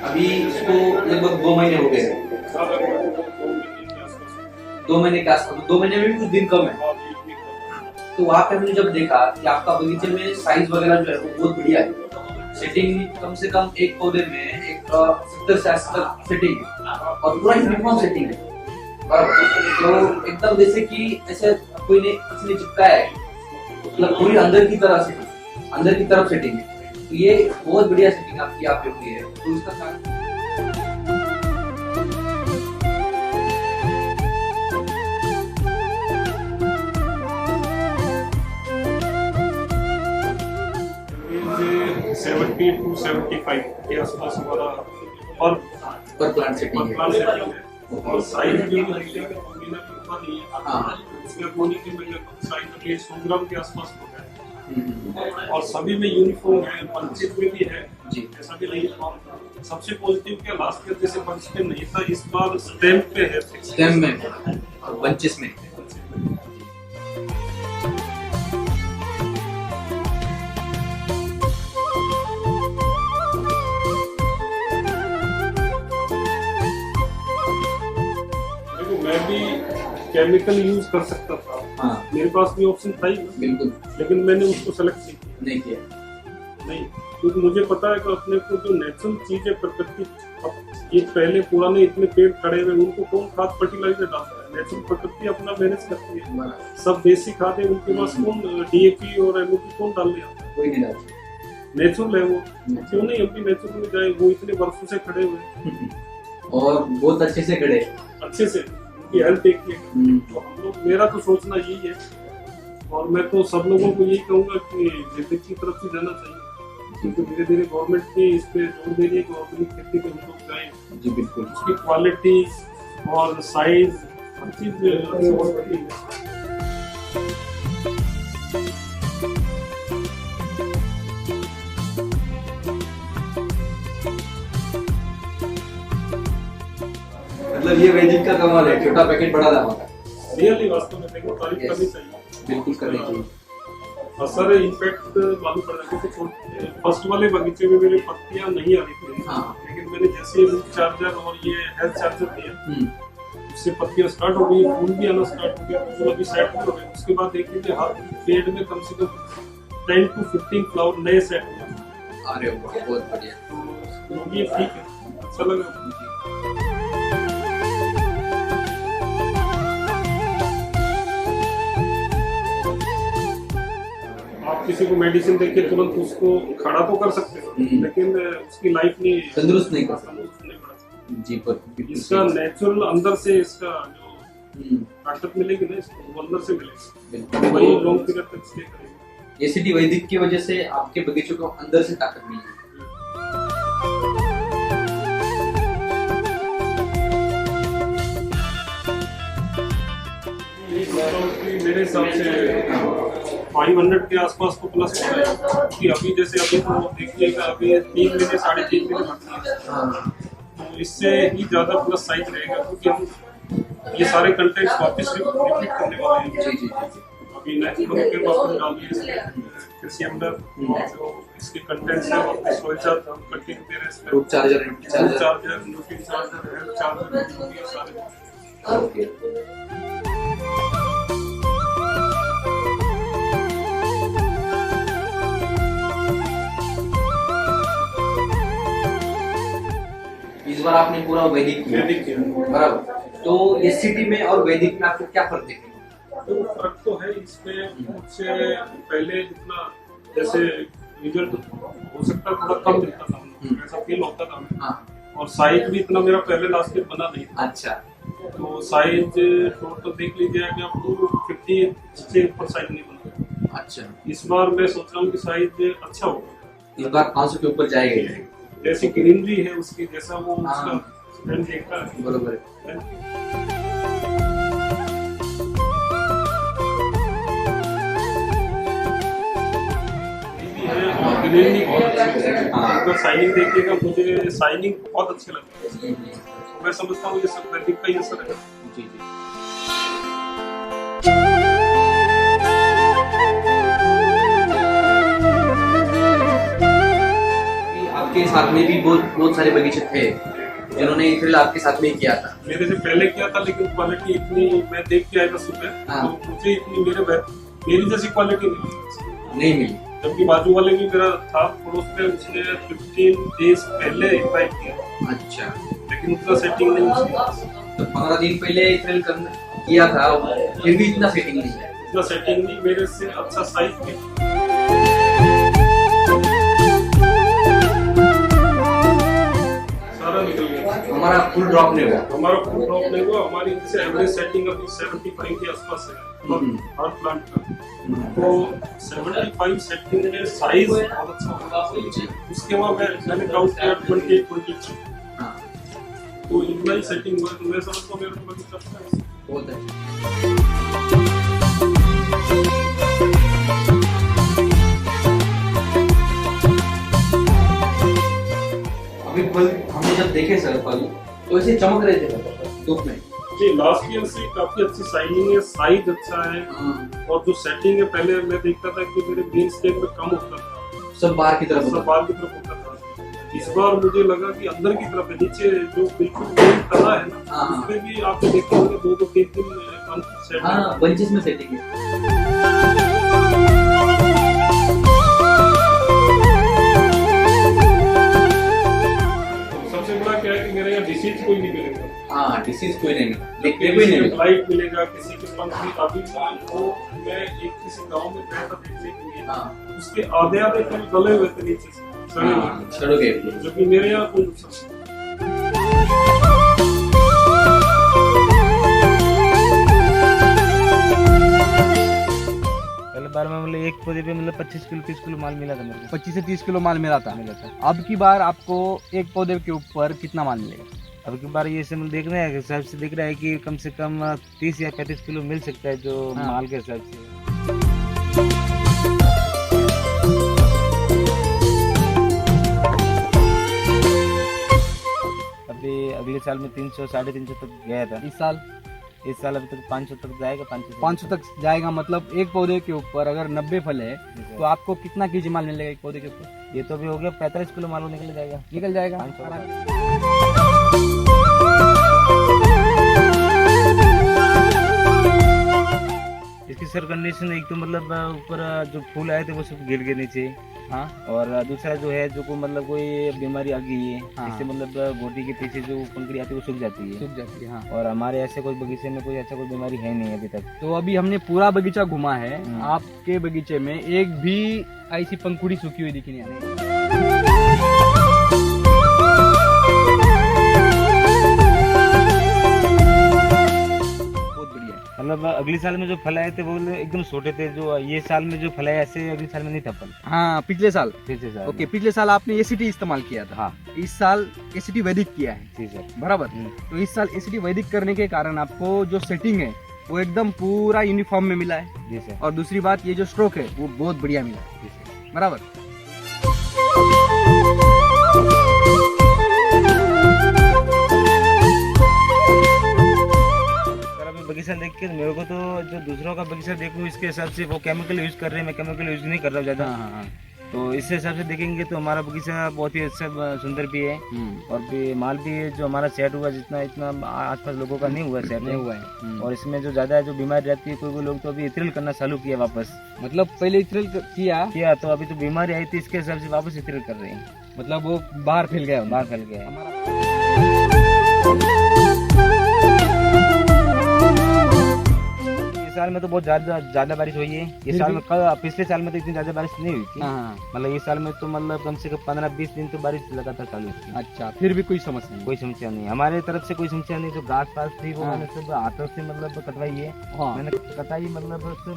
अभी इसको लगभग 2 महीने हो गए हैं। हाँ, लगभग 2 महीने के आसपास। 2 महीने के आसपास, 2 महीने में भी कुछ दिन कम है। हाँ, ये कम। तो वहाँ पे हमने जब देखा कि आपका बगीचे में साइज वगैरह जो है वो बहुत बढ़िया है। सेटिंग कम से कम एक पौधे में एक 70 से 80 तक सेटिंग है और पूरा यूनिफॉर्म सेटिंग है बराबर। तो एकदम जैसे कि ऐसे कोई ने किसी ने चिपकाया है, मतलब पूरी अंदर की तरह सेटिंग, अंदर की तरफ सेटिंग है। तो ये बहुत बढ़िया सेटिंग आपकी यहाँ पे हुई है। तो इसका कारण ये 70 to 75 के आसपास हमारा पर प्लांट सेटिंग है। प्लांट सेटिंग है और साइज भी लगेगा तो महीना भी उतना नहीं है। हाँ। इसमें होने के मेरे साइज अभी 100 ग्राम के आसपास हो गया है और सभी में यूनिफॉर्म है, बंचेस में भी है जी। ऐसा भी नहीं है। और सबसे पॉजिटिव क्या लास्ट ईयर जैसे बंच में नहीं था, इस बार स्टेम पे है, स्टेम में और बंचेस में। देखो मैं भी केमिकल यूज कर सकता था। हाँ मेरे पास भी ऑप्शन था ही, बिल्कुल लेकिन मैंने उसको सेलेक्ट नहीं नहीं किया। किया। नहीं, क्योंकि मुझे पता है कि अपने को जो नेचुरल चीज है प्रकृति, अब ये पहले पुराने इतने पेड़ खड़े हुए उनको कौन खाद फर्टिलाइजर डालता है? नेचुरल प्रकृति अपना मैनेज करती है, सब देसी खाद है, उनके पास कौन डीएपी और एमओपी कौन डालने आता है? कोई नहीं डालता। नेचुरल है वो, क्यों नहीं हम भी नेचुरल में जाए? वो इतने वर्षों से खड़े हुए और बहुत अच्छे से खड़े। अच्छे से, उनकी हेल्थ देखिए। तो हम लोग, मेरा तो सोचना यही है और मैं तो सब लोगों को यही कहूंगा कि जैविक की तरफ से जाना चाहिए, क्योंकि धीरे धीरे गवर्नमेंट की इस पे जोर दे रही है कि ऑर्गेनिक खेती पे हम लोग जाएं। जी बिल्कुल। उसकी क्वालिटी और साइज हर चीज अच्छी हो रही है। मतलब ये वैदिक का कमाल है, छोटा पैकेट बड़ा दाम होता है। रियली वास्तव में देखो तारीफ करनी चाहिए, बिल्कुल करनी चाहिए। असर इम्पैक्ट मालूम पड़ रहा है। क्योंकि फर्स्ट वाले बगीचे में मेरी पत्तियां नहीं आ रही थी, हाँ। लेकिन मैंने जैसे रूट चार्जर और ये हेल्थ चार्जर दिया, उससे पत्तियां स्टार्ट हो गई, फूल भी आना स्टार्ट हो गया, फूल अभी सेट हो गए। उसके बाद देखिए हर पेड़ में कम से कम 10 to 15 फ्लावर नए सेट हुए। अरे वाह, बहुत बढ़िया। तो ये ठीक है, अच्छा लगा। आप किसी को मेडिसिन देके तुरंत उसको खड़ा तो कर सकते हो, लेकिन उसकी लाइफ नहीं तंदुरुस्त नहीं कर सकते। तंदुरुस्त नहीं बना सकते। जी पर बिल्कुल इसका सही। नेचुरल अंदर से इसका जो ताकत मिलेगी ना, इसको वो अंदर से मिलेगी, बिल्कुल। वही लॉन्ग पीरियड तक स्टे करेगी। एसीटी वैदिक की वजह से आपके बगीचे को अंदर से ताकत मिली। मेरे हिसाब से 500 के आसपास तो प्लस हो रहा है। कि अभी जैसे अभी तो देखिएगा, अभी 3 महीने 3.5 महीने बाकी है, तो इससे ही ज्यादा प्लस साइज रहेगा, क्योंकि हम ये सारे कंटेंट्स वापस रिपीट करने वाले हैं। जी जी जी। अभी नेचुरल के वापस डाल दिए इसमें, कृषि अंदर जो इसके कंटेंट्स है वापस सोइल चार्ज हम कंटिन्यू दे रहे हैं इसमें। Root charger, charger, nutrient charger, health charger, ये सारे। ओके। इस बार आपने पूरा वैदिक किया। वैदिक किया। बराबर। तो एसीटी में और वैदिक में आपको क्या फर्क दिखे? तो फर्क तो है इसमें, मुझसे पहले जितना जैसे रिजल्ट हो सकता है थोड़ा कम मिलता था, ऐसा फील होता था। हाँ। और साइज भी इतना मेरा पहले लास्ट ईयर बना नहीं था। अच्छा। तो साइज टोटल देख लीजिए कि आप 250 से ऊपर साइज नहीं बना। अच्छा। इस बार मैं सोच रहा हूँ कि साइज अच्छा होगा, इस बार 500 के ऊपर जाएगा। जैसी ग्रीनरी है उसकी, जैसा वो हाँ। उसका स्मेल देखता है। बरोबर है। ग्रीनरी बहुत अच्छी है। हाँ। अगर साइनिंग देखिएगा, मुझे साइनिंग बहुत अच्छी लगती है। तो मैं समझता हूँ ये सब वैदिक का ही असर है। जी जी। आपके साथ में भी बहुत बहुत सारे बगीचे थे जिन्होंने इथेरिल आपके साथ में ही किया था। मेरे से पहले किया था, लेकिन क्वालिटी इतनी मैं देख के आया था सुबह, हाँ। तो मुझे इतनी मेरी जैसी क्वालिटी नहीं मिली। नहीं मिली। जबकि बाजू वाले भी मेरा था पड़ोस में, उसने 15 डेज पहले इन्वाइट किया, अच्छा, लेकिन उतना सेटिंग नहीं हुआ। तो 15 दिन पहले इथेरिल किया था, फिर भी इतना सेटिंग नहीं है। इतना सेटिंग नहीं, मेरे से अच्छा साइज भी। सारा निकल गया, हमारा फुल ड्रॉप नहीं हुआ। हमारा फुल ड्रॉप नहीं हुआ। हमारी जैसे एवरेज सेटिंग अभी 75 के आसपास है हर प्लांट का, तो 75 सेटिंग में साइज बहुत अच्छा होगा। उसके बाद मैंने काउंट किया 28-22, हाँ, तो इतना ही सेटिंग हुआ, तो मैं समझता हूँ मेरा बगीचा अच्छा है। बहुत अच्छा। अभी फल हमने जब देखे सर फल, तो ऐसे चमक रहे थे धूप में। जी, लास्ट ईयर से काफी अच्छी साइजिंग है, साइज अच्छा है, और जो सेटिंग है पहले मैं देखता था कि मेरे मेन स्टेज में कम होता था, सब बाहर की तरफ सब होता बाहर की तरफ होता था। इस बार मुझे लगा कि अंदर की तरफ है, नीचे जो बिल्कुल मेन तना है ना, हाँ। उसमें भी आप देखते होंगे 2-3 सेट। हाँ, बंचेस में सेटिंग है। सबसे बड़ा क्या है कि मेरे यहाँ डिसीज कोई नहीं मिलेगा, हाँ, डिसीज कोई नहीं मिला, देखने को ही नहीं मिला। लाइट मिलेगा, किसी के पंख में अभी वो मैं एक किसी गांव में गया था देखने के लिए, हाँ, उसके आधे फल गले हुए थे नीचे से, सड़े हुए हाँ, सड़ो गए थे। जो कि मेरे यहाँ कोई नुकसान नहीं। पहले बार में मतलब एक पौधे पे मतलब 25 किलो 30 किलो माल मिला था मेरे को। 25 से 30 किलो माल मिला था। अब की बार आपको एक पौधे के ऊपर कितना माल मिलेगा? अब की बार ये से मतलब देख रहे हैं, हिसाब से दिख रहा है कि कम से कम 30 या 35 किलो मिल सकता है, जो हाँ। माल के हिसाब से। अभी अगले साल में 300-350 तक गया था। इस साल अभी तक 500 तक जाएगा। 500 तक जाएगा। मतलब एक पौधे के ऊपर अगर 90 फल है तो आपको कितना केजी माल मिलेगा एक पौधे के ऊपर? ये तो अभी हो गया 45 किलो माल निकल जाएगा। निकल जाएगा। 500। इसकी सर कंडीशन एक तो मतलब ऊपर जो फूल आए थे वो सब गिर गए नीचे, हाँ, और दूसरा जो है जो को मतलब कोई बीमारी आ गई है, हाँ। इससे मतलब गोटी के पीछे जो पंखड़ी आती है वो सूख जाती है। सूख जाती है। हाँ। और हमारे ऐसे कोई बगीचे में कोई ऐसा कोई बीमारी है नहीं अभी तक। तो अभी हमने पूरा बगीचा घुमा है, हम्म। आपके बगीचे में एक भी ऐसी पंखुड़ी सूखी हुई दिखी नहीं आ रही। बहुत बढ़िया है। मतलब अगले साल में जो फल आए थे वो एकदम छोटे थे, जो ये साल में जो फल आए ऐसे अगले साल में नहीं था फल। हाँ, पिछले साल। पिछले साल ओके, पिछले साल आपने एसीटी इस्तेमाल किया था। हाँ इस साल एसीटी वैदिक किया है, जी सर। बराबर। तो इस साल एसीटी वैदिक करने के कारण आपको जो सेटिंग है वो एकदम पूरा यूनिफॉर्म में मिला है। जी सर। और दूसरी बात, ये जो स्ट्रोक है वो बहुत बढ़िया मिला है, जी सर। बराबर। सर अभी बगीचा देख के मेरे को तो जो दूसरों का बगीचा देखूं इसके हिसाब से वो केमिकल यूज कर रहे हैं, मैं केमिकल यूज नहीं कर रहा हूँ ज्यादा। हाँ, हाँ, तो इससे हिसाब से देखेंगे तो हमारा बगीचा बहुत ही अच्छा सुंदर भी है, और भी माल भी जो हमारा सेट हुआ जितना इतना आसपास लोगों का नहीं हुआ सेट नहीं हुआ है। और इसमें जो ज्यादा जो बीमारी रहती है, कोई लोग तो अभी इथेरिल करना चालू किया वापस मतलब पहले इथेरिल किया, तो अभी तो बीमारी आई थी इसके हिसाब से वापस इथेरिल कर रहे हैं, मतलब वो बाहर फैल गया, बाहर फैल गया है। इस साल में तो बहुत ज्यादा बारिश हुई है। ये फिर साल भी? में पिछले साल में तो इतनी ज्यादा बारिश नहीं हुई थी। हाँ, मतलब ये साल में तो मतलब कम से कम 15-20 दिन तो बारिश लगातार चालू थी। अच्छा, फिर भी कोई समस्या नहीं। कोई समस्या नहीं, हमारे तरफ से कोई समस्या नहीं। जो घास पास थी वो हाँ। मैंने सब हाथों से मतलब कटवाई है। हाँ, मैंने कटाई मतलब सब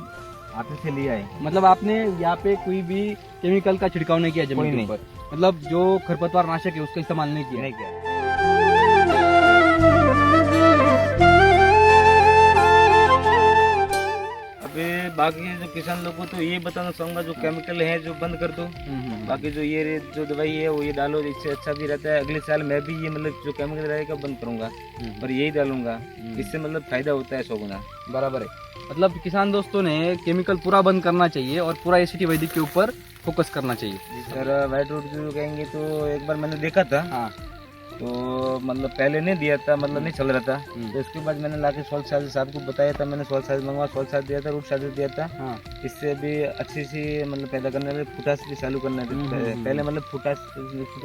हाथों से लिया है। मतलब आपने यहाँ पे कोई भी केमिकल का छिड़काव नहीं किया कोई जमीन के नहीं। ऊपर, मतलब जो खरपतवार नाशक है उसका इस्तेमाल नहीं किया। नहीं किया। अबे बाकी जो किसान लोगों को तो ये बताना चाहूंगा, जो केमिकल है जो बंद कर दो। बाकी जो ये जो दवाई है वो ये डालो, इससे अच्छा भी रहता है। अगले साल मैं भी ये मतलब जो केमिकल रहेगा बंद करूंगा और यही डालूंगा, इससे मतलब फायदा होता है 100 गुना। बराबर है। मतलब किसान दोस्तों ने केमिकल पूरा बंद करना चाहिए और पूरा एसीटी वैदिक के ऊपर फोकस करना चाहिए? जी सर, वाइट रूट जो कहेंगे तो एक बार मैंने देखा था, हाँ। तो मतलब पहले नहीं दिया था, मतलब नहीं चल रहा था। हम्म। तो उसके बाद मैंने लाके सॉल्ट चार्ज साहब को बताया था, मैंने सॉल्ट चार्ज मंगवा, सॉल्ट चार्ज दिया था, रूट चार्ज दिया था। हाँ। इससे भी अच्छी सी मतलब पैदा करने में फुटास भी चालू करना थी। पहले मतलब फुटास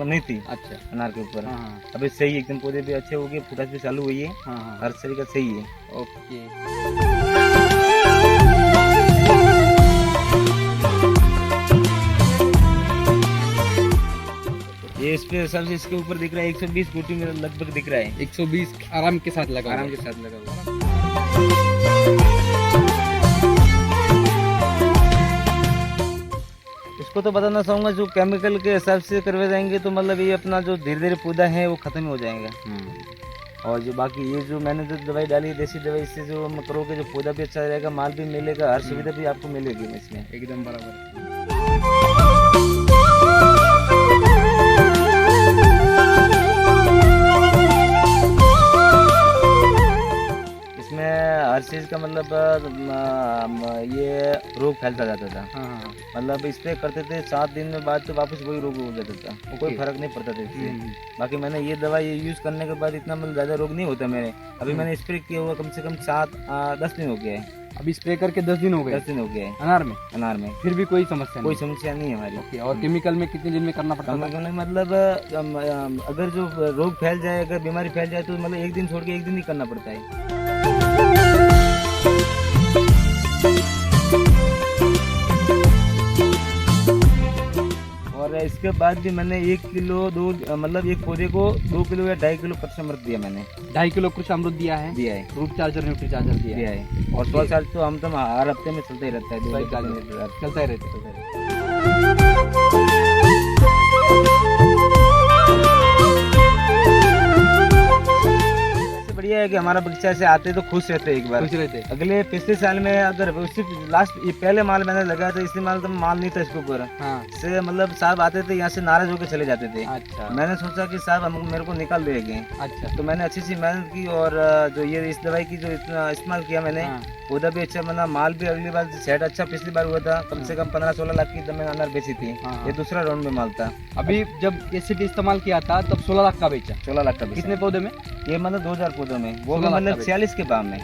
नहीं थी अच्छा। अनार के ऊपर। हाँ हाँ अभी सही है, एकदम पौधे भी अच्छे हो गए, फुटास भी चालू हुई है, हाँ हाँ। हर तरीका सही है। ओके। ये स्प्रे सबसे इसके ऊपर दिख रहा है 120 गुटी में लगभग दिख रहा है, 120 आराम के साथ लगा आराम हुआ के है। साथ लगा हुआ। इसको तो बताना चाहूंगा, जो केमिकल के हिसाब से करवे जाएंगे तो मतलब ये अपना जो धीरे धीरे पौधा है वो खत्म हो जाएगा। और जो बाकी ये जो मैंने जो दवाई डाली है, देसी दवाई, इससे जो हम करोगे जो पौधा भी अच्छा रहेगा, माल भी मिलेगा, हर सुविधा भी आपको मिलेगी इसमें। एकदम बराबर। इसमें हर चीज़ का मतलब ये रोग फैलता जाता था। हाँ हाँ। मतलब स्प्रे करते थे 7 दिन में बाद तो वापस वही रोग हो जाता था, वो कोई ओके। फर्क नहीं पड़ता था इससे। हम्म। बाकी मैंने ये दवाई यूज़ करने के बाद इतना मतलब ज़्यादा रोग नहीं होता मेरे। अभी मैंने स्प्रे किया हुआ कम से कम 7-10 दिन हो गया है। अभी स्प्रे करके 10 दिन हो गए 10 दिन हो गया है अनार में, अनार में। फिर भी कोई समस्या कोई नहीं? समस्या नहीं है हमारी। ओके। और केमिकल में कितने दिन में करना पड़ता कम है? से कम मतलब अगर जो रोग फैल जाए, अगर बीमारी फैल जाए, तो मतलब एक दिन छोड़ के एक दिन ही करना पड़ता है। और इसके बाद भी मैंने 1 किलो मतलब एक पौधे को 2 किलो या 2.5 किलो कृषि दिया मैंने। 2.5 किलो कुछ अमृत दिया है, दिया है, रूट चार्जर, न्यूट्री चार्जर दिया दिया है, है। और 100 साल तो हम तो हर हफ्ते में चलता ही रहता है, सही 2 चार्जर चलता ही रहता है। बढ़िया है कि हमारा बगीचा से आते तो खुश रहते हैं। एक बार खुश रहते हैं। अगले पिछले साल में अगर सिर्फ लास्ट ये पहले माल मैंने लगाया था, इसी माल तो माल नहीं था इसके ऊपर हाँ। से, मतलब साहब आते थे यहाँ से नाराज होकर चले जाते थे। अच्छा मैंने सोचा कि साहब हम मेरे को निकाल देंगे, अच्छा। तो मैंने अच्छी सी मेहनत की और जो ये इस दवाई की जो इतना इस्तेमाल किया मैंने, हाँ। पौधा भी अच्छा बना, माल भी अगली बार सेट अच्छा पिछली बार हुआ था, कम से कम 15-16 लाख की मैंने अनार बेची थी। हाँ। ये दूसरा राउंड में माल था। अभी जब एसिड इस्तेमाल किया था तब 16 लाख का बेचा। 16 लाख का बेचा। कितने पौधे में? ये मतलब 2000 पौधों में, वो 16 लाख मतलब का 46 के भाव में।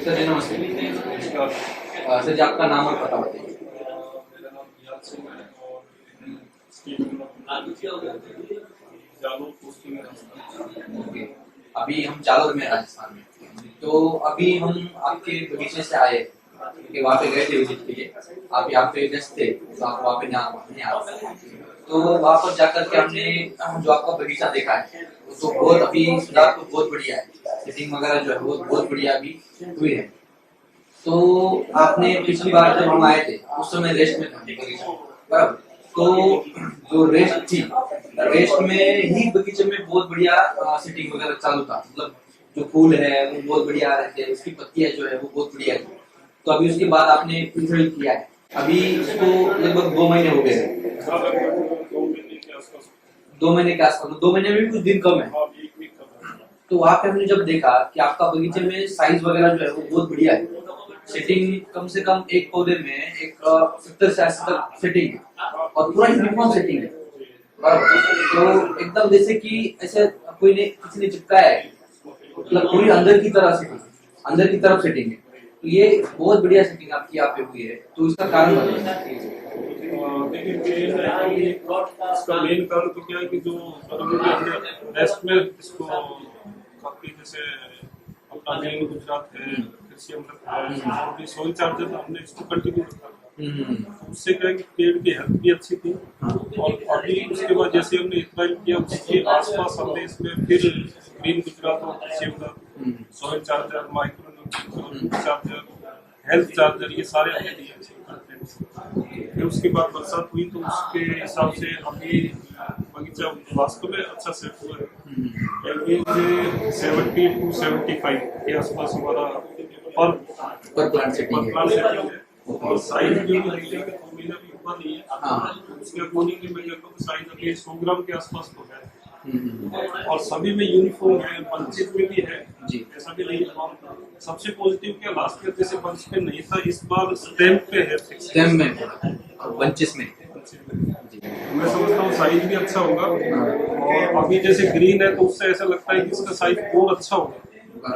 सर जी नमस्ते। सर जी आपका नाम और पता बताइए। ओके, अभी हम जालोर में राजस्थान में, तो अभी हम आपके बगीचे से आए कि वहाँ पे गए थे विजिट के लिए, आप यहाँ पे गेस्ट थे, तो आप वहाँ पे नहीं आ पाए। तो वहाँ पर जाकर के हमने जो आपका बगीचा देखा है तो बहुत अभी सुधार तो बहुत बढ़िया है, सेटिंग वगैरह जो है वो बहुत बढ़िया अभी हुई है। तो आपने पिछली बार जब हम आए थे उस समय रेस्ट में था बगीचा, बराबर? तो जो रेस्ट थी, रेस्ट में ही बगीचे में बहुत बढ़िया सेटिंग वगैरह चालू था, मतलब जो फूल है वो बहुत बढ़िया आ रहे थे, उसकी पत्तियां जो है वो बहुत बढ़िया थी। तो अभी उसके बाद आपने फिल्टर किया है, अभी इसको लगभग 2 महीने हो गए, 2 महीने के आसपास, 2 महीने में भी कुछ दिन कम है। तो वहाँ पे हमने जब देखा कि आपका बगीचे में साइज वगैरह जो है वो बहुत बढ़िया है, सेटिंग कम से कम एक पौधे में एक 70 से 80 तक सेटिंग है और पूरा यूनिफॉर्म सेटिंग है, बराबर? तो एकदम जैसे कि ऐसे कोई ने किसी ने चिपकाया है, मतलब पूरी अंदर की तरह सेटिंग, अंदर की तरफ सेटिंग है। तो ये बहुत बढ़िया सेटिंग आपकी यहाँ पे हुई है, तो इसका कारण बताइए। देखिए इसका मेन कारण तो क्या है कि जो हमने रेस्ट में इसको काफी, जैसे अपना मेन गुजरात है, कृषि अमृत है, और भी सोइल चार्जर हमने इसको कंटिन्यू रखा। तो उससे क्या है कि पेड़ की हेल्थ भी अच्छी थी। और अभी उसके बाद जैसे हमने इतना किया उसके आसपास हमने इसमें फिर ग्रीन गुजरात और कृषि अमृत, soil charger, micro charger, health charger, ये सारे हमने दिए। फिर उसके बाद बरसात हुई तो उसके हिसाब से अभी बगीचा वास्तव में अच्छा सेट हुआ है। एवरेज 70 to 75 के आसपास हमारा पर प्लांट सेटिंग है। और साइज भी देखिए 2 महीना भी पता नहीं है। हाँ। उसके अकॉर्डिंगली मैं कहता हूँ साइज अभी 100 ग्राम के आसपास तो है। और सभी में यूनिफॉर्म है, बंचेस में भी है जी। ऐसा भी नहीं। सबसे पॉजिटिव क्या लास्ट ईयर जैसे बंच पे नहीं था, इस बार स्टेम पे है। स्टेम में और बंचेस में। मैं समझता हूँ साइज भी अच्छा होगा। और अभी जैसे ग्रीन है तो उससे ऐसा लगता है कि इसका साइज और अच्छा होगा।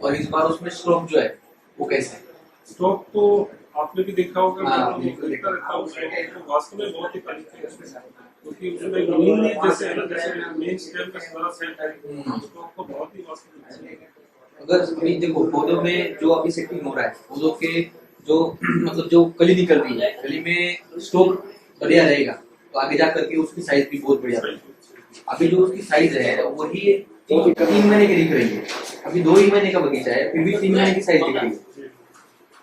और इस बार उसमें स्ट्रोक जो है वो कैसे है? स्टॉक तो आपने भी देखा होगा, हाँ, मैं तो देखता रहता हूँ। तो वास्तव में बहुत ही क्वालिटी है, क्योंकि उसमें ग्रीन नहीं जैसे मेन स्टेम का सारा सेट है, स्टॉक तो बहुत ही वास्तव में अच्छा है। अगर अभी देखो पौधों में जो अभी सेटिंग हो रहा है, पौधों के जो मतलब जो कली निकल रही है, कली में स्टोक बढ़िया रहेगा तो आगे जा करके उसकी साइज भी बहुत बढ़िया रहेगी। अभी जो उसकी साइज है वही 3 महीने की दिख रही है, अभी 2 ही महीने का बगीचा है फिर भी 3 महीने की साइज दिख रही है।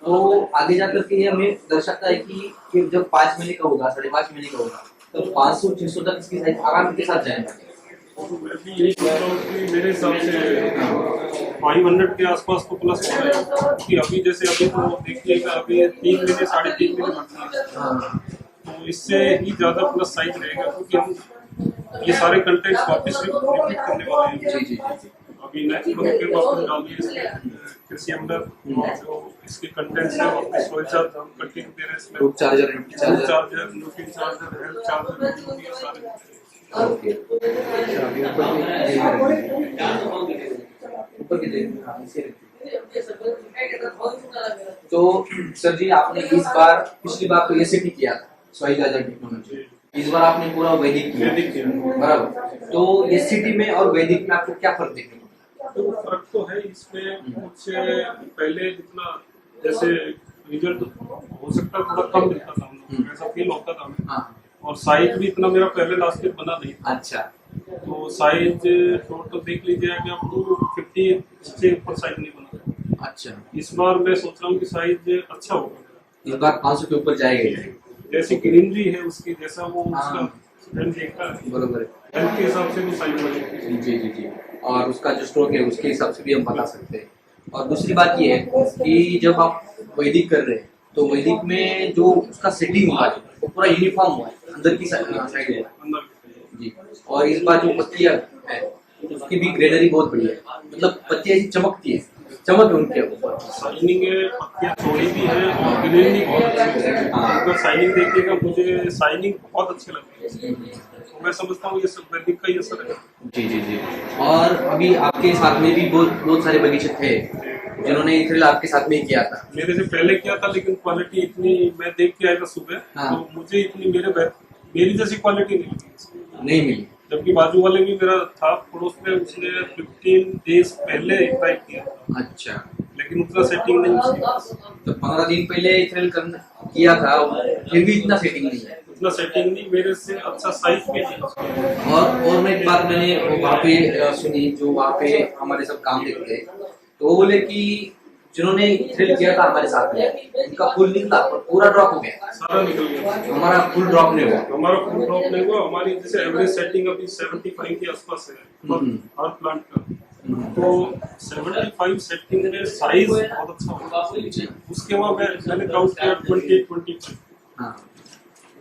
तो आगे जा करके ये हमें दर्शाता है कि जब 5 महीने का होगा, 5.5 महीने का होगा, तो 500-600 तक इसकी साइज आराम के साथ जाएगा। मैं भी यही सोचता हूँ कि मेरे हिसाब से 500 के आसपास तो प्लस हो रहा है। कि अभी जैसे अभी तो देखिएगा, अभी 3 महीने 3.5 महीने बाकी है, तो इससे ही ज्यादा प्लस साइज रहेगा, क्योंकि हम ये सारे कंटेंट वापस रिपीट करने वाले हैं। जी जी जी। अभी नेक्स्ट मंथ फिर वापस डाल दिए कृषि अंदर जो इसके कंटेंट्स है, वापस सोइल चार्ज हम कंटिन्यू दे रहे हैं इसमें। Root charger, nutrient charger, health charger, ये सारे। ओके। ऊपर की तो सर जी आपने इस बार पिछली बार तो एसीटी किया था, सॉइल चार्जर टेक्नोलॉजी, इस बार आपने पूरा वैदिक किया बराबर। तो एसीटी में और वैदिक में आपको क्या फर्क देखने को मिला? तो फर्क तो है इसमें, कुछ पहले जितना जैसे रिजल्ट हो सकता है थोड़ा कम मिलता था, हम लोग ऐसा फील होता था हमें। हाँ। और साइज भी इतना मेरा पहले लास्ट ईयर बना नहीं था। अच्छा। तो साइज टोटल देख लीजिए कि आपको 50 से ऊपर साइज नहीं बना। अच्छा। इस बार मैं सोच रहा हूँ कि साइज अच्छा होगा, इस बार 500 के ऊपर जाएगा। जैसी ग्रीनरी है उसकी, जैसा वो हाँ। उसका स्टूडेंट देखता है, बरोबर है। हेल्थ के हिसाब से भी साइज बढ़ेगी। जी जी जी। और उसका जो स्ट्रोक है उसके हिसाब से भी हम बता सकते हैं। और दूसरी बात ये है कि जब आप वैदिक कर रहे हैं तो वैदिक में जो उसका सेटिंग हुआ है वो पूरा यूनिफॉर्म हुआ है, अंदर की साइड हुआ है जी। और इस बार जो पत्तियां है उसकी भी ग्रेनरी बहुत बढ़िया है, मतलब पत्तियां ऐसी चमकती है, चमक है उनके ऊपर। शाइनिंग है, पत्तियां चौड़ी भी है और ग्रीन भी बहुत अच्छी है। अगर शाइनिंग देखिएगा, मुझे शाइनिंग बहुत अच्छी लगती है, तो मैं समझता हूँ ये सब वैदिक का ही असर है। जी जी जी। और अभी आपके साथ में भी बहुत सारे बगीचे थे जिन्होंने इथेनॉल आपके साथ में ही किया था। मेरे से पहले किया था, लेकिन क्वालिटी इतनी मैं देख के आया था सुबह। हाँ। तो मुझे इतनी मेरी जैसी क्वालिटी नहीं मिली। जबकि बाजू वाले भी मेरा था पड़ोस में, उसने 15 डेज पहले ट्राई किया था। अच्छा। लेकिन उतना सेटिंग नहीं उसकी। तो 15 दिन पहले इथेनॉल किया था फिर भी इतना सेटिंग नहीं है। उतना सेटिंग नहीं, मेरे से अच्छा साइज भी नहीं। और मैं एक बात मैंने वहाँ पे सुनी, जो वहाँ पे हमारे सब काम देखते हैं, तो वो बोले कि जिन्होंने थ्रिल किया था हमारे साथ में उनका फुल निकला पर पूरा ड्रॉप हो गया, सारा निकल गया। हमारा फुल ड्रॉप नहीं हुआ। हमारा फुल ड्रॉप नहीं हुआ। हमारी जैसे एवरेज सेटिंग अभी 75 के आसपास है हर प्लांट का। तो 75 सेटिंग में साइज बहुत अच्छा होगा। उसके बाद मैंने काउंट किया 25। हाँ।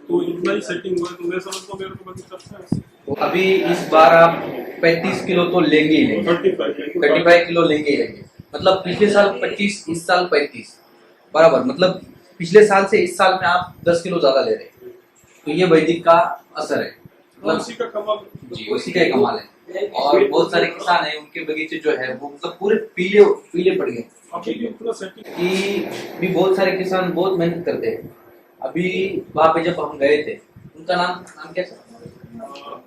तो इतना ही सेटिंग हुआ, तो मैं समझता हूँ मेरे को बगीचा अच्छा है। तो अभी इस बार आप 35 किलो तो लेंगे ही लेंगे, 35 किलो लेंगे ही लेंगे। मतलब पिछले साल 25, इस साल 35 बराबर, मतलब पिछले साल से इस साल में आप 10 किलो ज्यादा ले रहे हैं। तो ये वैदिक का असर है, मतलब उसी का कमाल जी, उसी का कमाल है। और बहुत सारे किसान हैं उनके बगीचे जो है वो मतलब पूरे पीले पीले पड़ गए। अभी भी उतना सेटिंग कि भी बहुत सारे किसान बहुत मेहनत करते हैं। अभी वहाँ पे जब हम गए थे, उनका नाम क्या था?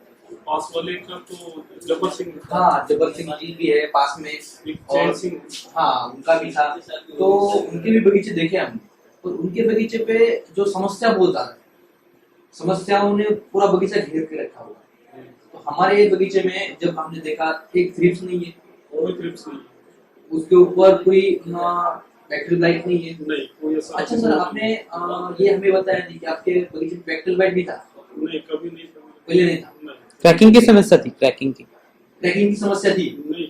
पास वाले का तो जबर सिंह। हाँ, जबर सिंह जी भी है पास में, चैन सिंह। हाँ उनका भी था। तो उनके भी बगीचे देखे हमने, और उनके बगीचे पे जो समस्या बहुत ज्यादा है, समस्याओं ने पूरा बगीचा घेर के रखा हुआ है। तो हमारे ये बगीचे में जब हमने देखा एक थ्रिप्स नहीं है, कोई थ्रिप्स नहीं, उसके ऊपर कोई बैक्टीरियल ब्लाइट नहीं है। नहीं कोई ऐसा। अच्छा सर, आपने ये हमें बताया नहीं कि आपके बगीचे में बैक्टीरियल ब्लाइट भी था? नहीं, कभी नहीं, पहले नहीं था। क्रैकिंग की समस्या थी, क्रैकिंग की समस्या थी, नहीं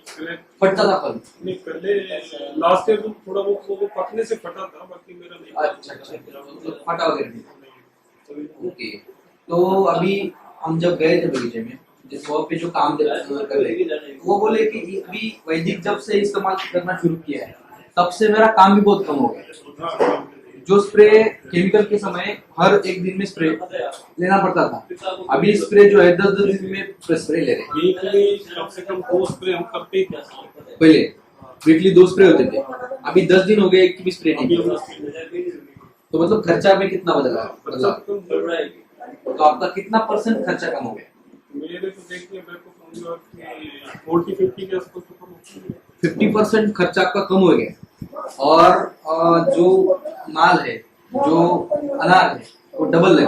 फटता था फल। नहीं, पहले लास्ट ईयर थोड़ा बहुत वो पकने से फटा था, बाकी मेरा नहीं। अच्छा, फटा वगैरह नहीं। ओके, तो अभी हम जब गए थे बगीचे में, जिस वहाँ पे जो काम कर रहे थे, वो बोले कि अभी वैदिक जब से इस्तेमाल करना शुरू किया है, तब से मेरा काम भी बहुत कम हो गया। जो स्प्रे केमिकल के समय हर एक दिन में स्प्रे लेना पड़ता था, अभी स्प्रे जो है 10-10 दिन में स्प्रे ले रहे हैं। वीकली कम से कम 2 स्प्रे हम करते ही थे। पहले वीकली 2 स्प्रे होते थे, अभी 10 दिन हो गए एक भी स्प्रे नहीं अभी किया। तो मतलब खर्चा में कितना बदला? तो आपका कितना % खर्चा कम हो गया? मेरे को देखिए, मैं तो कहूँगा कि 40-50 के आसपास तो कम हो गया। 50% खर्चा आपका कम हो गया, और जो माल है, जो अनार है, वो डबल लगे।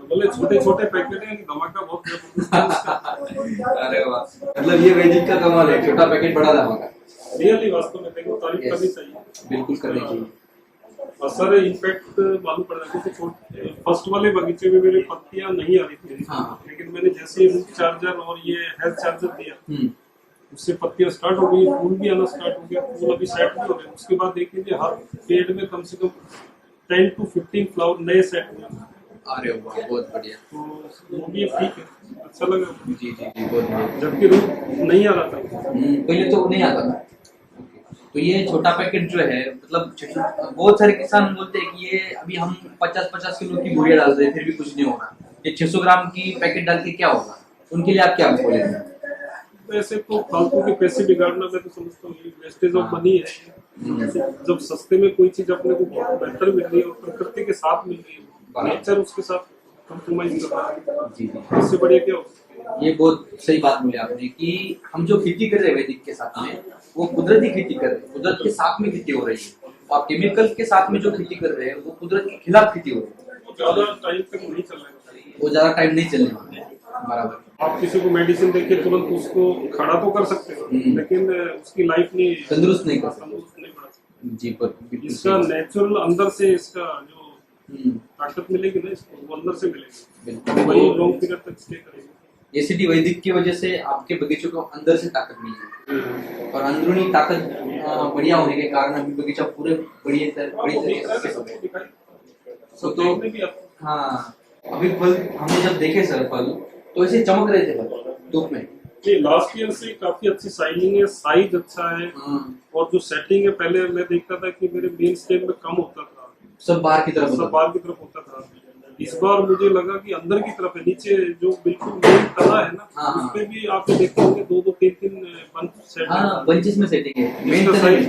बोले छोटे-छोटे पैकेट हैं, धमाका बहुत जबरदस्त है। अरे वाह, मतलब ये वैदिक का कमाल है, छोटा पैकेट बड़ा धमाका। रियली वास्तव में देखो तारीफ करनी चाहिए। बिल्कुल करनी चाहिए। असर इम्पैक्ट मालूम पड़ रहा है कि फर्स्ट वाले बगीचे में मेरे पत्तियां नहीं आ रही थी, हाँ। लेकिन मैंने जैसे रूट चार्जर और ये हेल्थ चार्जर दिया, उससे पत्तियां स्टार्ट हो गई, फूल भी आना स्टार्ट हो गया, फूल अभी सेट भी हो गए। उसके बाद देख लीजिए हर पेड़ में कम से कम 10 to 15 फ्लावर नए सेट हुए। अरे वाह, बहुत बढ़िया। तो वो भी ठीक है, अच्छा लगा। जी जी जी, बहुत बढ़िया। जबकि रूट नहीं आ रहा था। पहले तो नहीं आता था। तो ये छोटा पैकेट जो है, मतलब बहुत सारे किसान बोलते हैं कि ये अभी हम 50-50 किलो की बोरियां डाल रहे हैं, फिर भी कुछ नहीं हो रहा, ये 600 ग्राम की पैकेट डाल के क्या होगा? उनके लिए आप क्या बोलेंगे? वैसे तो फालतू के पैसे बिगाड़ना मैं तो समझता हूँ ये वेस्टेज ऑफ मनी है। जब सस्ते में कोई चीज अपने को बहुत बेहतर मिल रही है और प्रकृति के साथ मिल रही है, नेचर उसके साथ कंप्रोमाइज कर रहा है, जी जी, इससे बढ़िया क्या हो? ये बहुत सही बात बोली आपने कि हम जो खेती कर रहे हैं वैदिक के साथ में, वो कुदरती खेती कर रहे हैं, कुदरत के साथ में खेती हो रही है। और केमिकल के साथ में जो खेती कर रहे हैं, वो कुदरत के खिलाफ खेती हो रही है। वो ज्यादा टाइम तक नहीं चल रहा है। वो ज्यादा टाइम नहीं चलने वाला है। बराबर। आप किसी को मेडिसिन देके तुरंत उसको खड़ा तो कर सकते हो, लेकिन उसकी लाइफ नहीं तंदुरुस्त नहीं कर सकते। तंदुरुस्त नहीं बना सकते। जी, पर बिल्कुल इसका सही। नेचुरल अंदर से इसका जो हम्म, ताकत मिलेगी ना, इसको वो अंदर से मिलेगी, बिल्कुल। वही लॉन्ग पीरियड तक स्टे करेगी। एसीटी वैदिक की वजह से आपके बगीचे को अंदर से ताकत मिली है, और अंदरूनी ताकत बढ़िया होने के कारण अभी बगीचा पूरे बड़ी तरीके से हो गया। तो हाँ, अभी फल हमने जब देखे सर, फल तो ऐसे चमक रहे थे फल धूप में। लास्ट ईयर से काफी अच्छी साइजिंग है, साइज अच्छा है, और जो सेटिंग है, पहले मैं देखता था कि मेरे मेन स्टेम में कम होता था, सब बाहर की तरफ सब होता बाहर की तरफ होता था। इस बार मुझे लगा कि अंदर की तरफ है, नीचे जो बिल्कुल मेन तना है ना, हाँ, उस पे भी आप देखते होंगे 2-2, 3-3 बंच सेट था। हाँ, बंचेस में सेटिंग है, मेन इसका तरह साइज,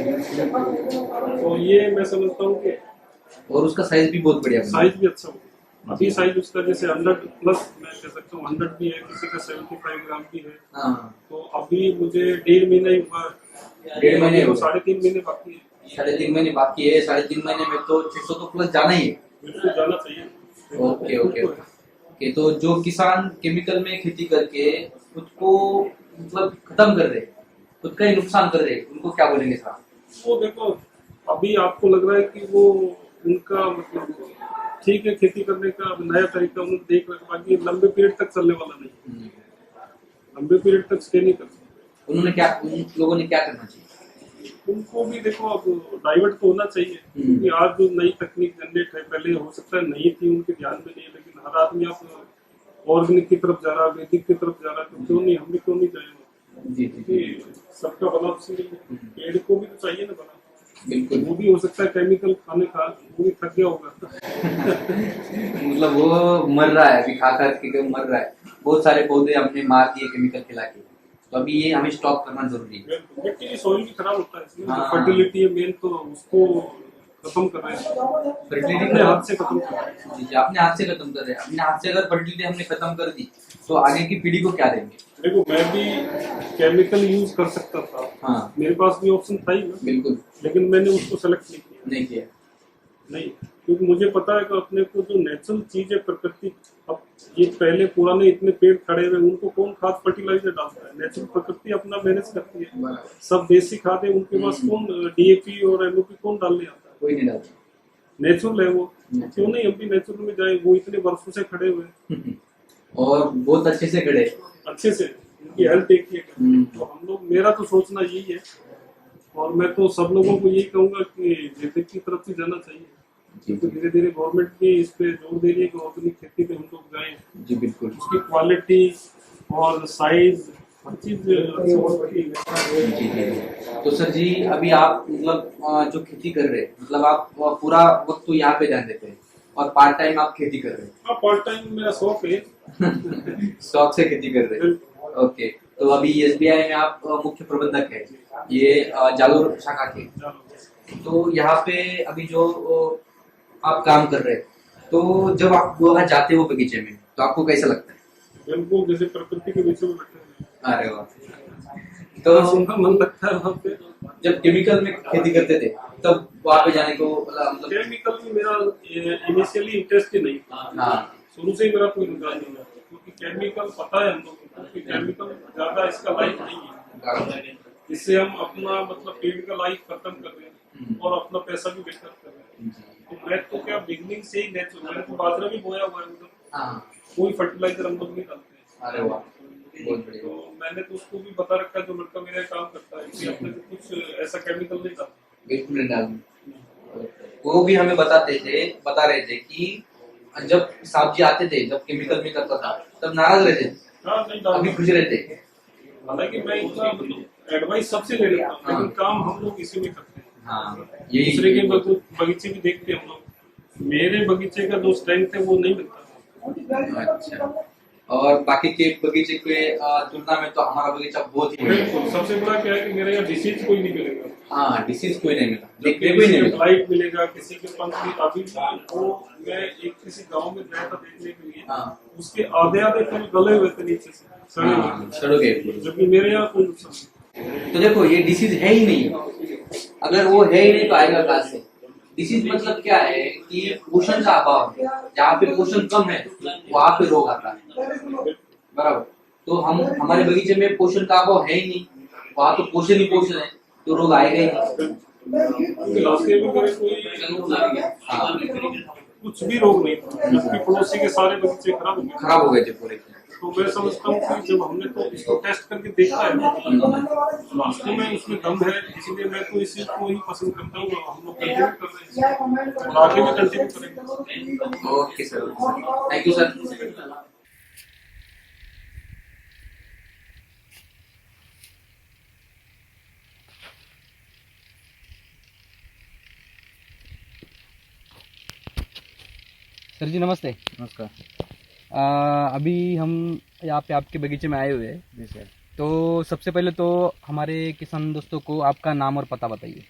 तो ये मैं समझता हूँ कि और उसका साइज भी बहुत बढ़िया बना। साइज भी अच्छा हो। अभी साइज उसका जैसे 100 प्लस मैं कह सकता हूँ, 100 भी है, किसी का 75 ग्राम भी है। हाँ, तो अभी मुझे 1.5 महीना ही हुआ, 1.5 महीने तो हुए। 3.5 महीने बाकी है। 3.5 महीने बाकी है, 3.5 महीने में तो 600 तो प्लस जाना ही है। बिल्कुल जाना चाहिए। Okay okay okay. तो जो किसान केमिकल में खेती करके खुद को मतलब खत्म कर रहे, खुद का ही नुकसान कर रहे, उनको क्या बोलेंगे सर? वो देखो, अभी आपको लग रहा है कि वो उनका मतलब ठीक है, खेती करने का नया तरीका उन्होंने देख रखा, बाकी लंबे पीरियड तक चलने वाला नहीं, लंबे पीरियड तक स्टे नहीं कर सकते। उन लोगों ने क्या करना चाहिए? उनको भी देखो अब डाइवर्ट तो होना चाहिए, क्योंकि आज जो नई तकनीक जनरेट है, पहले हो सकता है नहीं थी, उनके ध्यान में नहीं है, लेकिन हर आदमी आप ऑर्गेनिक की तरफ जा रहा है, वैदिक की तरफ जा रहा है, तो क्यों नहीं, हम भी क्यों नहीं जाएंगे? जी जी जी, सबका भला उसी में, पेड़ को भी तो चाहिए ना भला। बिल्कुल। वो भी हो सकता है केमिकल खाने का वो भी थक गया होगा। मतलब वो मर रहा है, अभी खा खा के मर रहा है। बहुत सारे पौधे हमने मार दिए केमिकल खिला के, तो अभी ये हमें स्टॉप करना जरूरी है। मिट्टी की सॉइल भी खराब होता है, इसमें हाँ। फर्टिलिटी है मेन, तो उसको खत्म कर रहे हैं, फर्टिलिटी अपने हाथ से खत्म कर रहे हैं। जी जी, अपने हाथ से खत्म कर रहे हैं। अपने हाथ से अगर फर्टिलिटी हमने खत्म कर दी, तो आगे की पीढ़ी को क्या देंगे? देखो, मैं भी केमिकल यूज कर सकता था, हाँ, मेरे पास भी ऑप्शन था ही ना, बिल्कुल लेकिन मैंने उसको सेलेक्ट नहीं किया। नहीं किया। नहीं, क्योंकि मुझे पता है कि अपने को जो नेचुरल चीज है प्रकृति, अब ये पहले पुराने इतने पेड़ खड़े हुए, उनको कौन खाद फर्टिलाइजर डालता है? नेचुरल प्रकृति अपना मैनेज करती है, सब देसी खाद है, उनके पास कौन DAP और MOP कौन डालने आता है? कोई नहीं डालता। नेचुरल है वो, क्यों नहीं हम भी नेचुरल में जाए? वो इतने वर्षों से खड़े हुए और बहुत अच्छे से खड़े। अच्छे से, उनकी हेल्थ देखिए। तो हम लोग, मेरा तो सोचना यही है, और मैं तो सब लोगों को यही कहूंगा कि जैविक की तरफ ही जाना चाहिए। तो धीरे धीरे गवर्नमेंट भी इस पे जोर दे रही है कि ऑर्गेनिक खेती पे हम लोग जाएं, जी बिल्कुल। उसकी क्वालिटी और साइज हर चीज अच्छी होती है। जी जी। तो सर जी अभी आप मतलब जो खेती कर रहे हैं मतलब आप पूरा वक्त तो यहाँ पे ध्यान देते हैं और पार्ट टाइम आप खेती कर रहे हाँ, पार्ट टाइम मेरा शौक है। हैं शौक से खेती कर रहे हैं। ओके, तो अभी एसबीआई में आप मुख्य प्रबंधक है, ये जालोर शाखा के। तो यहाँ पे अभी जो आप काम कर रहे हैं, तो जब आप वहाँ जाते हो बगीचे में तो आपको कैसा लगता है? बिल्कुल जैसे प्रकृति के बीच में बैठे हैं। अरे वाह। तो तो सुनना मन लगता है वहाँ पे। जब केमिकल में खेती करते थे तब वहाँ पे जाने को मतलब केमिकल में मेरा इनिशियली इंटरेस्ट ही नहीं था। हाँ शुरू से ही मेरा कोई रुझान नहीं था, क्योंकि केमिकल पता है हम लोगों को कि केमिकल ज्यादा इसका लाइफ नहीं है। इससे हम अपना मतलब पेड़ का लाइफ खत्म कर रहे हैं और अपना पैसा भी बेकार कर रहे हैं। तो मैं तो क्या बिगनिंग से ही नेचुरल, मैंने तो बाजरा भी बोया हुआ है उधर, हाँ। कोई फर्टिलाइजर हम लोग नहीं डालते हैं। अरे वाह, बहुत बढ़िया। तो मैंने तो उसको भी बता रखा है, जो लड़का मेरा काम करता है, कि अपने को कुछ ऐसा केमिकल नहीं डालता। बिल्कुल नहीं डालना। वो भी हमें बता रहे थे कि जब साहब जी आते थे जब केमिकल में करता था तब नाराज रहते थे, हाँ नहीं अभी डालता। खुश रहते। हालांकि मैं इतना एडवाइस सबसे ले लेता हूँ, लेकिन काम हम लोग इसी में करते हैं। हाँ दूसरे के यही। बगीचे भी देखते हैं हम लोग। मेरे बगीचे का जो स्ट्रेंथ है वो नहीं मिलता। अच्छा, और बाकी के बगीचे के तुलना में तो हमारा बगीचा बहुत ही बढ़िया है। बिल्कुल, सबसे बड़ा क्या है कि मेरे यहाँ डिसीज कोई नहीं मिलेगा। हाँ, डिसीज कोई नहीं मिला, देखने को ही किसी नहीं के मिला। ब्लाइट मिलेगा, किसी के पंख भी। अभी भी वो मैं एक किसी गांव में गया था देखने के लिए, हाँ उसके आधे आधे फूल गले हुए थे नीचे से, सड़े हुए हाँ, सड़ो गए। थे। जबकि मेरे यहाँ कोई नुकसान नहीं। तो देखो ये डिसीज है ही नहीं, अगर वो है ही नहीं तो आएगा कहाँ से? डिसीज मतलब क्या है कि पोषण का अभाव है, जहाँ पे पोषण कम है वहाँ पे रोग आता है, बराबर। तो हम हमारे बगीचे में पोषण का अभाव है ही नहीं, वहाँ तो पोषण ही पोषण है, तो रोग आएगा ही नहीं। क्योंकि रास्ते में मेरे कोई हाँ, कुछ भी रोग नहीं था, जबकि पड़ोसी के सारे बगीचे खराब हो गए। खराब हो गए थे पूरे। तो मैं समझता हूँ कि जब हमने तो इसको टेस्ट करके देखा है, वास्तव में उसमें दम है, इसलिए मैं तो इसी को ही पसंद करता हूँ। हम लोग कंटिन्यू कर रहे हैं और आगे भी कंटिन्यू करेंगे। Okay sir, thank you sir. Sir ji नमस्ते। नमस्कार। अभी हम यहाँ पे आपके बगीचे में आए हुए हैं। जी सर। तो सबसे पहले तो हमारे किसान दोस्तों को आपका नाम और पता बताइए।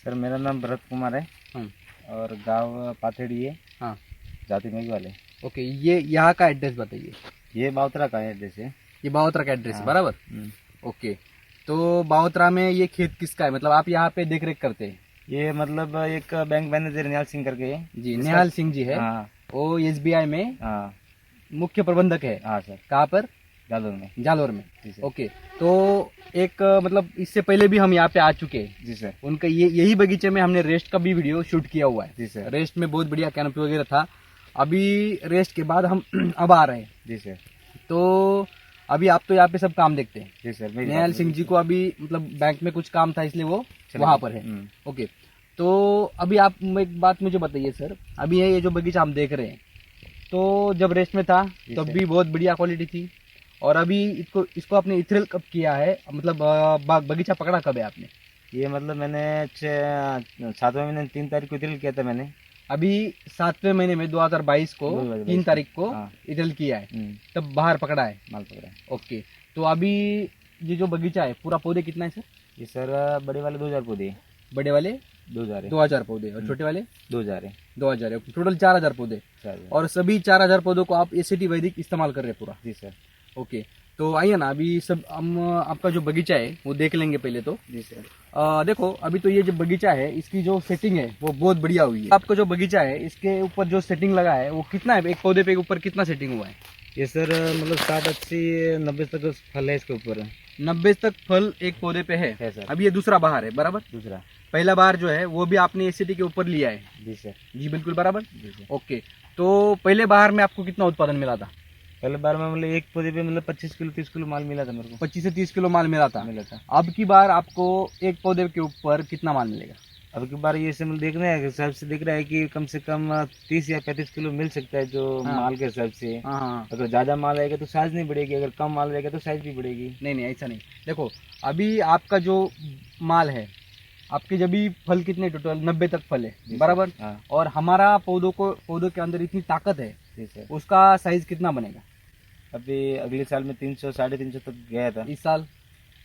सर मेरा नाम भरत कुमार है हम्म, और गांव पाथेड़ी है, हाँ जाति में वाले। ओके, ये यहाँ का एड्रेस बताइए। ये बाउतरा का है जैसे। ये बावत्रा का एड्रेस है, हाँ। बराबर। ओके, तो बावत्रा में ये खेत किसका है, मतलब आप यहाँ पे देख रेख करते हैं? ये मतलब एक बैंक मैनेजर निहाल सिंह करके है। जी, निहाल सिंह जी है। हाँ वो एसबीआई में हाँ मुख्य प्रबंधक है। हाँ सर, कहाँ पर? जालोर में। जालोर में। जी सर। ओके, तो एक मतलब इससे पहले भी हम यहाँ पे आ चुके हैं। जी सर। उनका यही बगीचे में हमने रेस्ट का भी वीडियो शूट किया हुआ है। जी सर। रेस्ट में बहुत बढ़िया कैनोपी वगैरह था। अभी रेस्ट के बाद हम अब आ रहे हैं, जी सर। तो अभी आप तो यहाँ पे सब काम देखते हैं। जी सर। मेरी निहाल बात सिंह जी को अभी मतलब बैंक में कुछ काम था इसलिए वो चलो। वहाँ पर है। हम्म। ओके, तो अभी आप एक बात मुझे बताइए सर, अभी ये जो बगीचा हम देख रहे हैं, तो जब रेस्ट में था जी तब सर। भी बहुत बढ़िया क्वालिटी थी, और अभी इसको आपने इथेनॉल कब किया है, मतलब बगीचा पकड़ा कब है आपने? ये मतलब मैंने 7वें महीने 3 तारीख को इधर किया था मैंने। अभी 7वें महीने में 2022 को 2022 3 तारीख को हाँ। इथेनॉल किया है, हम्म, तब बाहर पकड़ा है। माल पकड़ा है। ओके, तो अभी ये जो बगीचा है पूरा पौधे कितना है सर? ये सर बड़े वाले 2000 पौधे हैं। बड़े वाले 2000 है। 2000 पौधे और छोटे वाले 2000 है। 2000 है, टोटल 4000 पौधे। 4000। और सभी 4000 पौधों को आप एसीटी वैदिक इस्तेमाल कर रहे हैं पूरा? जी सर। ओके, तो आइए ना, अभी सब हम आपका जो बगीचा है वो देख लेंगे पहले तो। जी सर। देखो, अभी तो ये जो बगीचा है इसकी जो सेटिंग है वो बहुत बढ़िया हुई है। आपका जो बगीचा है इसके ऊपर जो सेटिंग लगा है वो कितना है, एक पौधे पे ऊपर कितना सेटिंग हुआ है? ये सर मतलब 60 80 90 तक फल है इसके ऊपर। 90 तक फल एक पौधे पे है सर। अभी ये दूसरा बहार है, बराबर? दूसरा। पहला बार जो है वो भी आपने एसीटी के ऊपर लिया है? जी सर। जी बिल्कुल बराबर। जी सर। ओके, तो पहले बार में आपको कितना उत्पादन मिला था? पहले बार में मतलब एक पौधे पे मतलब 25 किलो 30 किलो माल मिला था मेरे को। 25 से 30 किलो माल मिला था। मिला था। अब की बार आपको एक पौधे के ऊपर कितना माल मिलेगा? अब की बार ये समझ देखना है, हिसाब से दिख रहा है कि कम से कम 30 या 35 किलो मिल सकता है जो हाँ। माल के हिसाब से। हाँ हाँ। अगर ज्यादा माल आएगा तो साइज नहीं बढ़ेगी, अगर कम माल रहेगा तो साइज भी बढ़ेगी। नहीं नहीं ऐसा नहीं, देखो अभी आपका जो माल है, आपके जब भी फल कितने टोटल 90 तक फल है जी सर। बराबर, हाँ और हमारा पौधों के अंदर इतनी ताकत है, जी सर। उसका साइज कितना बनेगा? अभी अगले साल में 300 350 तक गया था।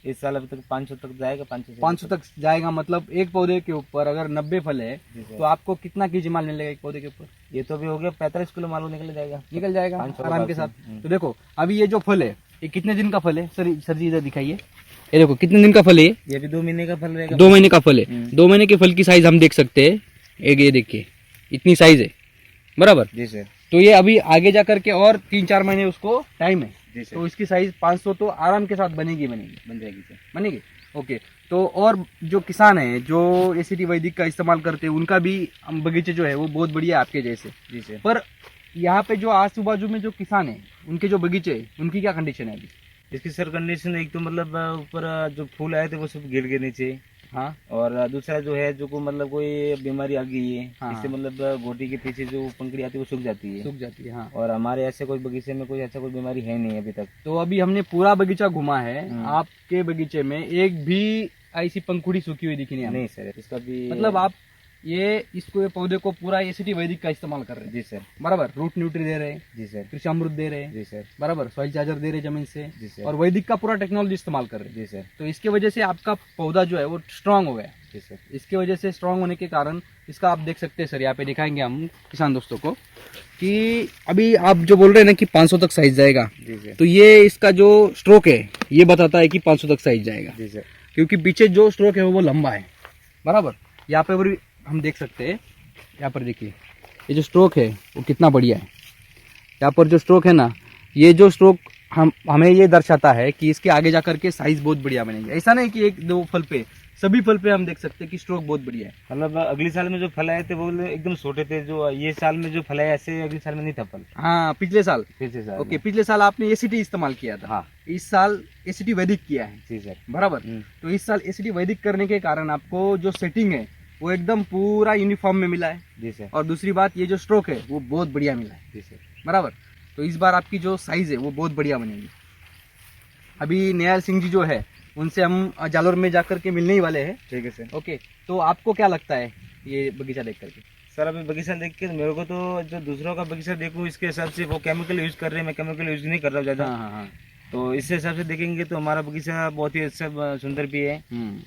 इस साल अभी तक 500 तक जाएगा, 500 तक जाएगा। मतलब एक पौधे के ऊपर अगर 90 फल है जी सर। तो आपको कितना केजी माल मिलेगा एक पौधे के ऊपर? ये तो भी हो गया 45 किलो माल निकल जाएगा। निकल जाएगा 500 आराम के के साथ। बाद। तो देखो अभी ये जो फल है ये कितने दिन का फल है? सर जी इधर दिखाइए, ये देखो कितने दिन का फल है ये? ये भी 2 महीने का फल रहेगा। 2 महीने का फल है। हम्म। 2 महीने के फल की साइज हम देख सकते हैं, एक ये देखिए इतनी साइज है बराबर। जी सर। तो ये अभी आगे जा करके और 3-4 महीने उसको टाइम है, जी सर। तो इसकी साइज 500 तो आराम के साथ बनेगी बन जाएगी सर। बनेगी। ओके, तो और जो किसान है जो एसीटी वैदिक का इस्तेमाल करते हैं उनका भी बगीचे जो है वो बहुत बढ़िया है आपके जैसे। जी सर। पर यहाँ पे जो आजू बाजू में जो किसान है उनके जो बगीचे है उनकी क्या कंडीशन है अभी? इसकी सर कंडीशन एक तो मतलब ऊपर जो फूल आए थे वो सब गिर गए नीचे, हाँ और दूसरा जो है जो को मतलब कोई बीमारी आ गई है, हाँ। इससे मतलब गोटी के पीछे जो पंखड़ी आती है वो सूख जाती है। सूख जाती है। हाँ, और हमारे ऐसे कोई बगीचे में कोई ऐसा कोई बीमारी है नहीं अभी तक। तो अभी हमने पूरा बगीचा घुमा है, आपके बगीचे में एक भी ऐसी पंखुड़ी सूखी हुई दिखी नहीं हमें। नहीं सर, इसका भी मतलब आप ये पौधे को पूरा एसीटी वैदिक का इस्तेमाल कर रहे हैं जी सर। बराबर। रूट न्यूट्री दे रहे हैं, जी सर। कृषि अमृत दे रहे हैं जी सर। बराबर, सॉइल चार्जर दे रहे हैं जमीन से, जी सर। और वैदिक का पूरा टेक्नोलॉजी इस्तेमाल कर रहे हैं। जी सर। तो इसके वजह से आपका पौधा जो है वो स्ट्रांग हो गया। जी सर। इसके वजह से स्ट्रांग होने के कारण इसका आप देख सकते हैं सर, यहाँ पे दिखाएंगे हम किसान दोस्तों को कि अभी आप जो बोल रहे हैं ना कि 500 तक साइज जाएगा, जी सर। तो ये इसका जो स्ट्रोक है ये बताता है कि 500 तक साइज जाएगा, जी सर। क्योंकि पीछे जो स्ट्रोक है वो लंबा है बराबर। यहाँ पे भी हम देख सकते हैं, यहाँ पर देखिए ये जो स्ट्रोक है वो कितना बढ़िया है। यहाँ पर जो स्ट्रोक है ना, ये जो स्ट्रोक हमें ये दर्शाता है कि इसके आगे जा करके साइज बहुत बढ़िया बनेगी। ऐसा नहीं कि एक दो फल पे, सभी फल पे हम देख सकते हैं कि स्ट्रोक बहुत बढ़िया है। मतलब अगले साल में जो फल आए थे वो एकदम छोटे थे, जो ये साल में जो फल आए ऐसे अगले साल में नहीं था फल। हाँ, पिछले साल। पिछले साल ओके, पिछले साल आपने एसीटी इस्तेमाल किया था। हाँ। इस साल एसीटी वैदिक किया है जी सर। बराबर। तो इस साल एसीटी वैदिक करने के कारण आपको जो सेटिंग है वो एकदम पूरा यूनिफॉर्म में मिला है। जी सर। और दूसरी बात, ये जो स्ट्रोक है वो बहुत बढ़िया मिला है। जी सर। बराबर। तो इस बार आपकी जो साइज है वो बहुत बढ़िया बनेगी। अभी नयाल सिंह जी जो है उनसे हम जालोर में जाकर के मिलने ही वाले हैं। ठीक है सर। ओके, तो आपको क्या लगता है ये बगीचा देख करके? सर अभी बगीचा देख के मेरे को तो जो दूसरों का बगीचा देखूँ इसके हिसाब से वो केमिकल यूज कर रहे हैं, मैं केमिकल यूज नहीं कर रहा हूँ ज़्यादा। हाँ हाँ हाँ। तो इससे हिसाब से देखेंगे तो हमारा बगीचा बहुत ही अच्छा सुंदर भी है,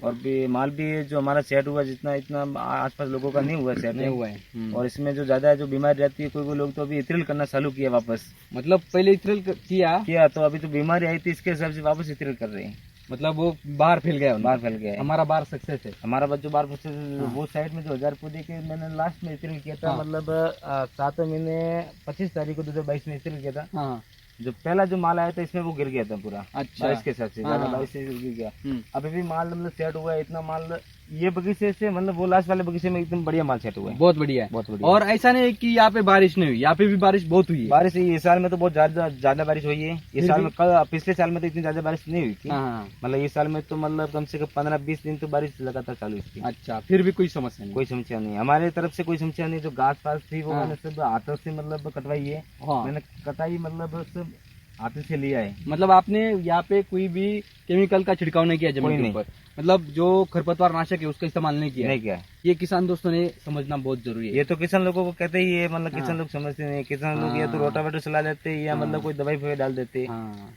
और भी माल भी जो हमारा सेट हुआ जितना इतना आसपास लोगों का नहीं हुआ सेट नहीं हुआ है। और इसमें जो ज्यादा जो बीमारी रहती है कोई लोग तो अभी इथ्रिल करना चालू किया वापस मतलब पहले इथ्रिल किया तो अभी तो बीमारी आई थी इसके हिसाब से वापस इथ्रिल कर रहे हैं। मतलब वो बाहर फैल गया, बाहर फैल गया है। हमारा बाहर सक्सेस है। हमारा बच्चों बार वो साइड में जो 1000 पौधे के मैंने लास्ट में इथ्रिल किया था। हाँ। मतलब 7 महीने 25 तारीख को 2022 में इथ्रिल किया था। हाँ। जो पहला जो माल आया था इसमें वो गिर गया था पूरा। अच्छा। बारिश के हिसाब से हाँ। बारिश से गिर गया। हम्म। अभी भी माल मतलब सेट हुआ है, इतना माल ये बगीचे से मतलब वो लास्ट वाले बगीचे में एकदम बढ़िया माल सेट हुआ है। बहुत बढ़िया है। बहुत बढ़िया। और ऐसा नहीं है कि यहाँ पे बारिश नहीं हुई, यहाँ पे भी बारिश बहुत हुई है। बारिश इस साल में तो बहुत ज्यादा बारिश हुई है। इस साल में पिछले साल में तो इतनी ज्यादा बारिश नहीं हुई थी। हाँ। मतलब इस साल में तो मतलब कम से कम 15-20 दिन तो बारिश लगातार चालू थी। अच्छा, फिर भी कोई समस्या नहीं? कोई समस्या नहीं हमारे तरफ से, कोई समस्या नहीं। जो घास पास थी वो हाँ। मैंने सब हाथों से मतलब कटवाई है। हाँ। मैंने कटाई मतलब सब हाथों से लिया है। मतलब आपने यहाँ पे कोई भी केमिकल का छिड़काव नहीं किया कोई जमीन के नहीं। ऊपर, मतलब जो खरपतवार नाशक है उसका इस्तेमाल नहीं किया? नहीं किया। ये किसान दोस्तों ने समझना बहुत जरूरी है। ये तो किसान लोगों को कहते ही है, मतलब हाँ। किसान लोग समझते नहीं। किसान लोग या तो हाँ। रोटावेटर चला देते हैं या हाँ। मतलब कोई दवाई फवाई डाल देते हैं। हाँ,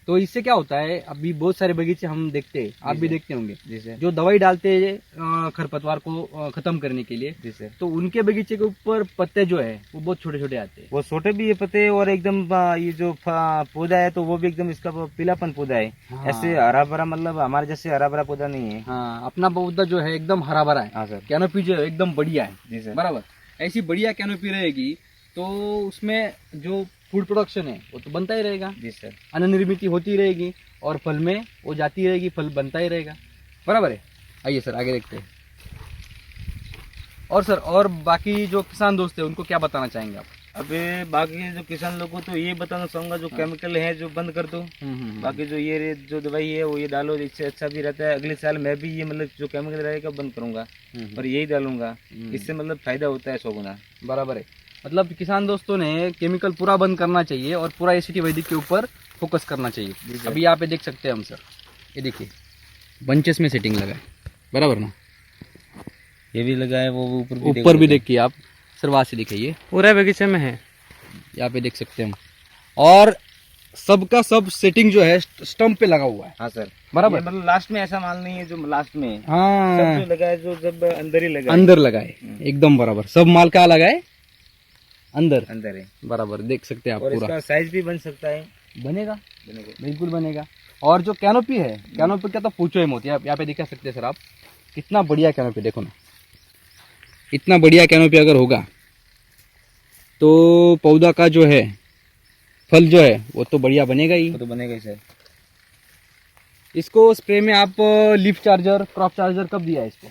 तो इससे क्या होता है, अभी बहुत सारे बगीचे हम देखते हैं, आप भी देखते होंगे, जी सर। जो दवाई डालते हैं खरपतवार को खत्म करने के लिए, जी सर। तो उनके बगीचे के ऊपर पत्ते जो है वो बहुत छोटे छोटे आते हैं। वो छोटे भी है पत्ते, और एकदम ये जो पौधा है तो वो भी एकदम इसका पीलापन पौधा है। हाँ। ऐसे हरा भरा, मतलब हमारे जैसे हरा भरा पौधा नहीं है। हाँ, अपना पौधा जो है एकदम हरा भरा है। हाँ सर। कैनोपी जो है एकदम बढ़िया है। जी सर। बराबर। ऐसी बढ़िया कैनोपी रहेगी तो उसमें जो फूड प्रोडक्शन है वो तो बनता ही रहेगा, जी सर। अन्न निर्मित होती रहेगी और फल में वो जाती रहेगी, फल बनता ही रहेगा। बराबर है। आइए सर आगे देखते हैं। और सर, और बाकी जो किसान दोस्त है उनको क्या बताना चाहेंगे आप? अभी बाकी जो किसान लोगों को तो ये बताना चाहूंगा जो केमिकल है जो बंद कर दो। बाकी जो ये जो दवाई है वो ये डालो, इससे अच्छा भी रहता है। अगले साल मैं भी ये मतलब जो केमिकल रहेगा बंद करूंगा और यही डालूंगा, इससे मतलब फायदा होता है 100 गुना। बराबर है। मतलब किसान दोस्तों ने केमिकल पूरा बंद करना चाहिए और पूरा एसीटी वैदिक के ऊपर फोकस करना चाहिए। अभी यहाँ पे देख सकते हैं हम सर, ये देखिए बंचेस में सेटिंग लगा है, बराबर ना। ये भी लगा है, वो ऊपर भी देखिए आप सर, वहाँ से दिखाइए, पूरा बगीचे में है। यहाँ पे देख सकते हैं हम। और सबका सब सेटिंग जो है स्टंप पे लगा हुआ है। हाँ सर, बराबर। ये मतलब लास्ट में ऐसा माल नहीं है जो लास्ट में है। हाँ, सब जो लगा है जो जब अंदर ही लगा है। अंदर लगा है, एकदम बराबर। सब माल क्या लगा है, अंदर अंदर है। बराबर, देख सकते हैं आप। और पूरा इसका साइज भी बन सकता है। बनेगा, बिल्कुल बनेगा। और जो कैनोपी है, कैनोपी का तो पूछो ही मत। यहाँ पे दिखा सकते हैं सर आप, कितना बढ़िया कैनोपी, देखो ना। इतना बढ़िया कैनोपी अगर होगा तो पौधा का जो है फल जो है वो तो बढ़िया बनेगा ही। वो तो बनेगा ही सर। इसको स्प्रे में आप लीफ चार्जर, क्रॉप चार्जर कब दिया है इसको?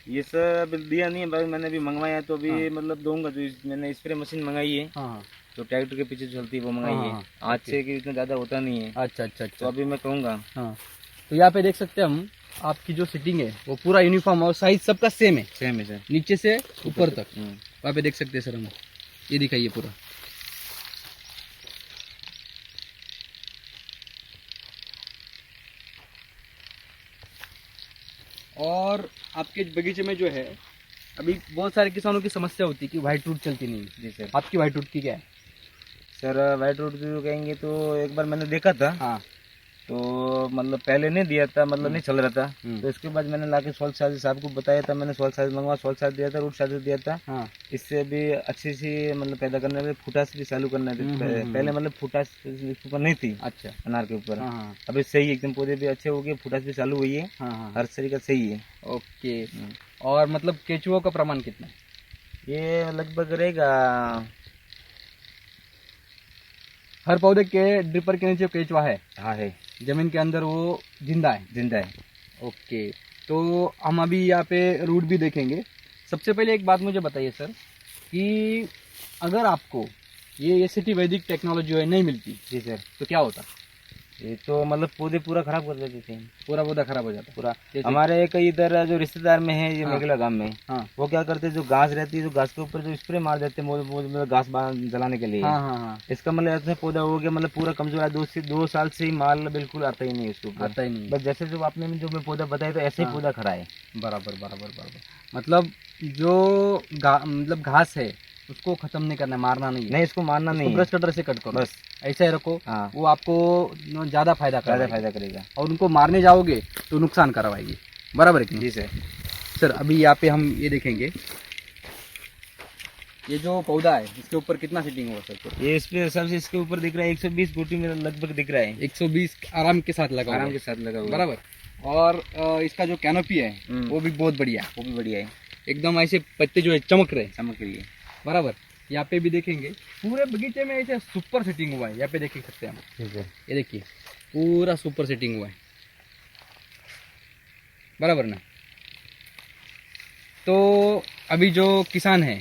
ये सर अभी दिया नहीं है भाई, मैंने अभी मंगवाया तो अभी मतलब दूंगा। जो मैंने स्प्रे मशीन मंगाई है, हाँ, तो ट्रैक्टर के पीछे चलती है वो मंगाई है। आज से कि इतना ज्यादा होता नहीं है, अच्छा अच्छा तो अच्छा। अभी मैं कहूँगा। हाँ, तो यहाँ पे देख सकते हैं हम, आपकी जो सिटिंग है वो पूरा यूनिफॉर्म और साइज सबका सेम है, सेम है सर, नीचे से ऊपर तक। वहाँ पे देख सकते हैं सर हम, ये दिखाइए पूरा। और आपके बगीचे में जो है अभी बहुत सारे किसानों की समस्या होती है कि व्हाइट रूट चलती नहीं। जी सर। आपकी व्हाइट रूट की क्या है? सर वाइट रूट जो कहेंगे तो एक बार मैंने देखा था, हाँ, तो मतलब पहले नहीं दिया था, मतलब नहीं चल रहा था। हम्म। तो इसके बाद मैंने लाके सॉल्ट साइज साहब को बताया था, मैंने सॉल्ट साइज मंगवा, सॉल्ट साइज दिया था, रूट साइज दिया था। हाँ, इससे भी अच्छी सी मतलब पैदा करने में फुटास भी चालू करना थी। पहले मतलब फुटास इसके ऊपर नहीं थी, अच्छा, अनार के ऊपर। हाँ हाँ अभी सही एकदम, पौधे भी अच्छे हो गए, फुटास भी चालू हुई है, हाँ हाँ, हर तरीका सही है। ओके। और मतलब केचुओं का प्रमाण कितना है? ये लगभग रहेगा, हर पौधे के ड्रिपर के नीचे केचुआ है, हाँ है, जमीन के अंदर वो जिंदा है। जिंदा है। ओके, तो हम अभी यहाँ पे रूट भी देखेंगे। सबसे पहले एक बात मुझे बताइए सर, कि अगर आपको ये एसीटी वैदिक टेक्नोलॉजी जो है नहीं मिलती जी सर। तो क्या होता? ये तो मतलब पौधे पूरा खराब कर देते थे, पूरा पौधा खराब हो जाता पूरा। जैसे- हमारे एक इधर जो रिश्तेदार में है, ये हाँ। मेघला गांव में, हाँ वो क्या करते हैं, जो घास रहती है, जो घास के ऊपर जो स्प्रे मार देते हैं मतलब घास जलाने के लिए। हाँ हाँ हाँ, इसका मतलब ऐसे पौधा हो गया, मतलब पूरा कमजोर है। 2 साल से ही माल बिल्कुल आता ही नहीं है इसके ऊपर। आता ही नहीं। बस जैसे जो आपने जो मैं पौधा बताया तो ऐसे ही हाँ। पौधा खड़ा है। बराबर बराबर बराबर। मतलब जो मतलब घास है उसको खत्म नहीं करना है, मारना नहीं है। नहीं, इसको मारना नहीं ब्रश है, कटर से कट करो, बस। ऐसा ही रखो। हाँ, वो आपको ज्यादा फायदा ज्यादा करेगा। फायदा करेगा। और उनको मारने जाओगे तो नुकसान करवाएगी। बराबर है कि नहीं? जी सर। सर अभी यहाँ पे हम ये देखेंगे, ये जो पौधा है इसके ऊपर कितना सेटिंग हुआ सर? ये स्प्रे सबसे इसके ऊपर दिख रहा है 120 बूटी में लगभग दिख रहा है, 120 आराम के साथ लगा हुआ आराम है। के साथ लगा हुआ है। बराबर। और इसका जो कैनोपी है वो भी बहुत बढ़िया है, वो भी बढ़िया है, एकदम ऐसे पत्ते जो है चमक रहे हैं। चमक रही है। बराबर। यहाँ पे भी देखेंगे पूरे बगीचे में ऐसे सुपर सेटिंग हुआ है। यहाँ पे देख सकते हैं हम, ठीक है। ये देखिए पूरा सुपर सेटिंग हुआ है। बराबर ना। तो अभी जो किसान है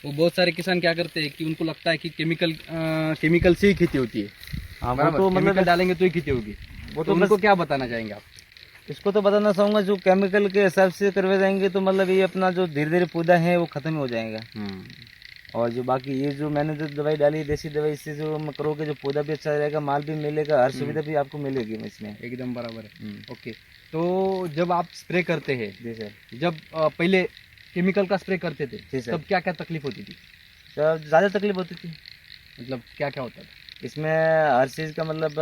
वो बहुत सारे किसान क्या करते हैं कि उनको लगता है कि केमिकल से ही खेती होती है। हाँ, वो बराबर, तो केमिकल मतलब डालेंगे तो ही खेती होगी। वो तो तो उनको बस क्या बताना चाहेंगे आप? इसको तो बताना चाहूंगा, जो केमिकल के हिसाब से करवे जाएंगे तो मतलब ये अपना जो धीरे धीरे पौधा है वो खत्म हो जाएगा। और जो बाकी ये जो मैंने जो दवाई डाली, देसी दवाई, इससे जो करोगे जो पौधा भी अच्छा रहेगा, माल भी मिलेगा, हर सुविधा भी आपको मिलेगी इसमें। एकदम बराबर है। ओके, तो जब आप स्प्रे करते हैं, जी सर। जब पहले केमिकल का स्प्रे करते थे जी सर। तब क्या क्या तकलीफ होती थी? तो ज़्यादा तकलीफ होती थी मतलब क्या क्या होता था? इसमें, हर चीज़ का मतलब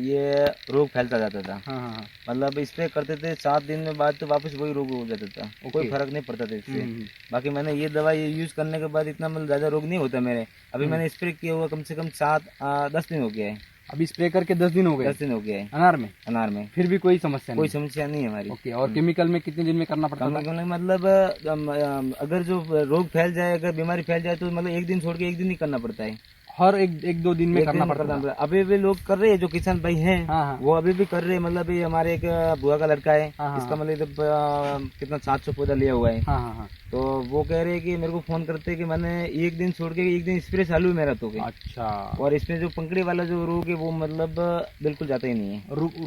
ये रोग फैलता जाता था। हाँ हाँ हाँ। मतलब स्प्रे करते थे 7 दिन में बाद तो वापस वही रोग हो जाता था, कोई ओके। फर्क नहीं पड़ता था इससे। हम्म, बाकी मैंने ये दवाई यूज़ करने के बाद इतना मतलब ज़्यादा रोग नहीं होता मेरे। अभी मैंने स्प्रे किया हुआ कम से कम 10 दिन हो गया है। अभी स्प्रे करके 10 दिन हो गए 10 दिन हो गया है अनार में, अनार में, फिर भी कोई समस्या कोई नहीं? समस्या नहीं है हमारी। ओके, और केमिकल में कितने दिन में करना पड़ता कम था? से कम मतलब अगर जो रोग फैल जाए, अगर बीमारी फैल जाए तो मतलब 1 दिन छोड़ के 1 दिन ही करना पड़ता है। हर एक दो दिन में एक करना दिन पड़ता है। अभी भी लोग कर रहे हैं, जो किसान भाई हैं हाँ, हाँ। वो अभी भी कर रहे हैं। मतलब ये हमारे एक बुआ का लड़का है, हाँ, हाँ, इसका मतलब इधर, कितना 700 पौधा लिया हुआ है। हाँ हाँ हाँ। तो वो कह रहे हैं कि मेरे को फोन करते हैं कि मैंने एक दिन छोड़ के एक दिन स्प्रे चालू है मेरा तो के। अच्छा, और इसमें जो पंकड़ी वाला जो रोग है वो मतलब बिल्कुल जाता ही नहीं है,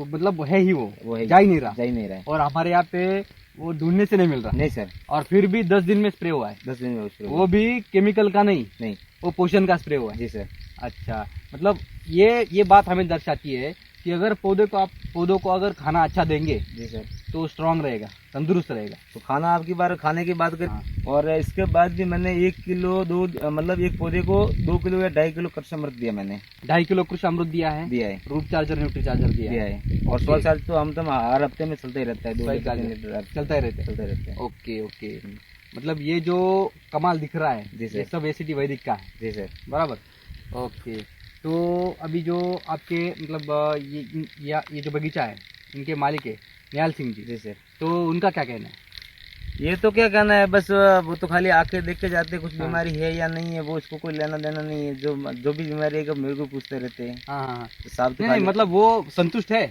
मतलब है ही वो है जा ही नहीं रहा। जा ही नहीं रहा है। और हमारे यहाँ पे वो ढूंढने से नहीं मिल रहा, नहीं सर, और फिर भी 10 दिन में स्प्रे हुआ है। 10 दिन में स्प्रे वो भी केमिकल का नहीं, नहीं। वो पोषण का स्प्रे हुआ है। जी सर। अच्छा, मतलब ये बात हमें दर्शाती है कि अगर पौधों को अगर खाना अच्छा देंगे जी सर। तो स्ट्रांग रहेगा, तंदुरुस्त रहेगा। तो खाना आपकी बार खाने की बात कर, हाँ। और इसके बाद भी मैंने 1 किलो मतलब एक पौधे को 2 किलो या 2.5 किलो कृषि दिया मैंने। 2.5 किलो कृषि अमृत दिया है, रूट चार्जर, न्यूट्री चार्जर दिया है। और 100 साल तो हम तो हर हफ्ते में चलता ही रहता है, 2 सही लीटर, कहा 3 जी। लीटर चलता ही रहता है। चलता रहता है। ओके ओके, मतलब ये जो कमाल दिख रहा है जी सर। ये सब एसीटी वैदिक का है, जी सर। बराबर। ओके, तो अभी जो आपके मतलब ये जो बगीचा है, इनके मालिक है निहाल सिंह जी, जी सर। तो उनका क्या कहना है? ये तो क्या कहना है, बस वो तो खाली आके देख के जाते हैं, कुछ हाँ। बीमारी है या नहीं है वो इसको कोई लेना देना नहीं है। जो भी बीमारी है मेरे को पूछते रहते हैं। हाँ हाँ हाँ। तो साहब तो नहीं नहीं, खाली- मतलब वो संतुष्ट है,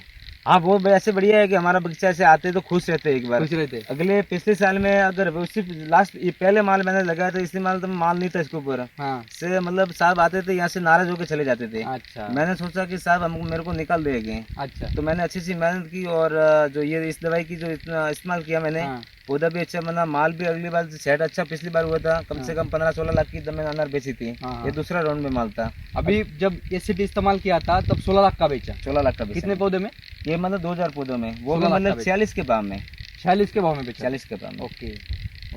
हाँ, वो ऐसे बढ़िया है कि हमारा बगीचा से आते तो खुश रहते हैं एक बार। खुश रहते। अगले पिछले साल में अगर सिर्फ लास्ट ये पहले माल मैंने लगाया था, इसी माल तो माल नहीं था इसके ऊपर हाँ, से, मतलब साहब आते थे यहाँ से नाराज होकर चले जाते थे। अच्छा मैंने सोचा कि साहब हमको मेरे को निकाल देंगे, अच्छा। तो मैंने अच्छी सी मेहनत की, और जो ये इस दवाई की जो इतना इस्तेमाल किया मैंने, हाँ, पौधा भी अच्छा बना, माल भी अगली बार से सेट अच्छा पिछली बार हुआ था, कम से कम 15-16 लाख की मैंने अनार बेची थी। हाँ। ये दूसरा राउंड में माल था। अभी जब एसीटी इस्तेमाल किया था तब 16 लाख का बेचा। 16 लाख का बेचा। कितने पौधे में? ये मतलब 2000 पौधों में, वो 16 भी लाख का मतलब बेचा। 46 के भाव में, 46 के भाव में बेचा। 40 के भाव में। Okay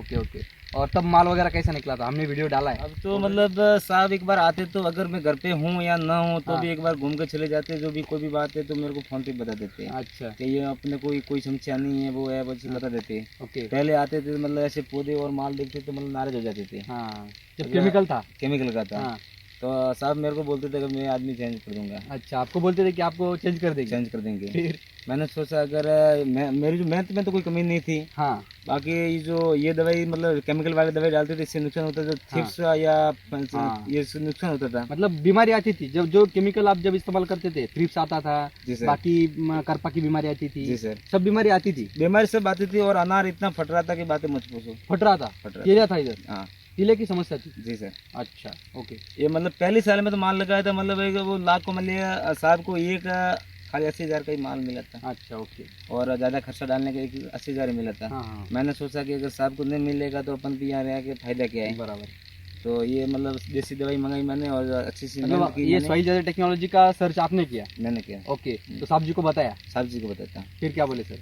okay okay. और तब माल वगैरह कैसा निकला था? हमने वीडियो डाला है। अब तो मतलब साहब एक बार आते तो, अगर मैं घर पे हूँ या ना हूँ तो हाँ। भी एक बार घूम के चले जाते, जो भी कोई भी बात है तो मेरे को फोन पे बता देते हैं अच्छा, कि ये अपने कोई समस्या नहीं है, वो है, वो चीज़ बता देते हैं। ओके। पहले आते थे मतलब ऐसे पौधे और माल देखते तो मतलब नाराज हो जाते थे, हाँ, जब केमिकल था। केमिकल का था। हाँ, तो साहब मेरे को बोलते थे कि मैं आदमी चेंज कर दूंगा, अच्छा, आपको बोलते थे कि आपको चेंज कर देंगे? चेंज कर देंगे। फिर? मैंने सोचा अगर मेरी जो मेहनत में तो कोई कमी नहीं थी, हाँ बाकी ये दवाई मतलब केमिकल वाली दवाई डालते थे, इससे नुकसान होता था, थिप्स या हाँ। ये से नुकसान होता था। मतलब बीमारी आती थी जब जो केमिकल आप जब इस्तेमाल करते थे, थ्रिप्स आता था, जी सर। बाकी करपा की बीमारी आती थी, जी सर। सब बीमारी आती थी। बीमारी सब आती थी, और अनार इतना फट रहा था कि बातें मत पूछो। फट रहा था, फट रहा कीड़ा था इधर, हाँ कीड़े की समस्या थी। जी सर। अच्छा, ओके। ये मतलब पहले साल में तो माल लगाया था, मतलब एक वो लाख को मतलब साहब को एक खाली 80,000 का ही माल मिला था, अच्छा, ओके। और ज़्यादा खर्चा डालने का 80,000 ही मिला था। हाँ हाँ, मैंने सोचा कि अगर साहब को नहीं मिलेगा तो अपन भी यहाँ रह के फायदा क्या है। बराबर। तो ये मतलब देसी दवाई मंगाई मैंने, और अच्छी सी मेहनत मतलब की ये मैंने। सॉइल जैसे टेक्नोलॉजी का सर्च आपने किया? मैंने किया, ओके, तो साहब जी को बताया, साहब जी को बताता। फिर क्या बोले सर?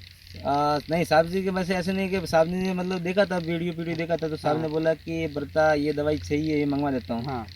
नहीं, साहब जी के वैसे ऐसे नहीं कि साहब ने मतलब देखा था, वीडियो देखा था, तो साहब हाँ। ने बोला कि बरता ये दवाई चाहिए, ये मंगवा देता हूँ। हाँ,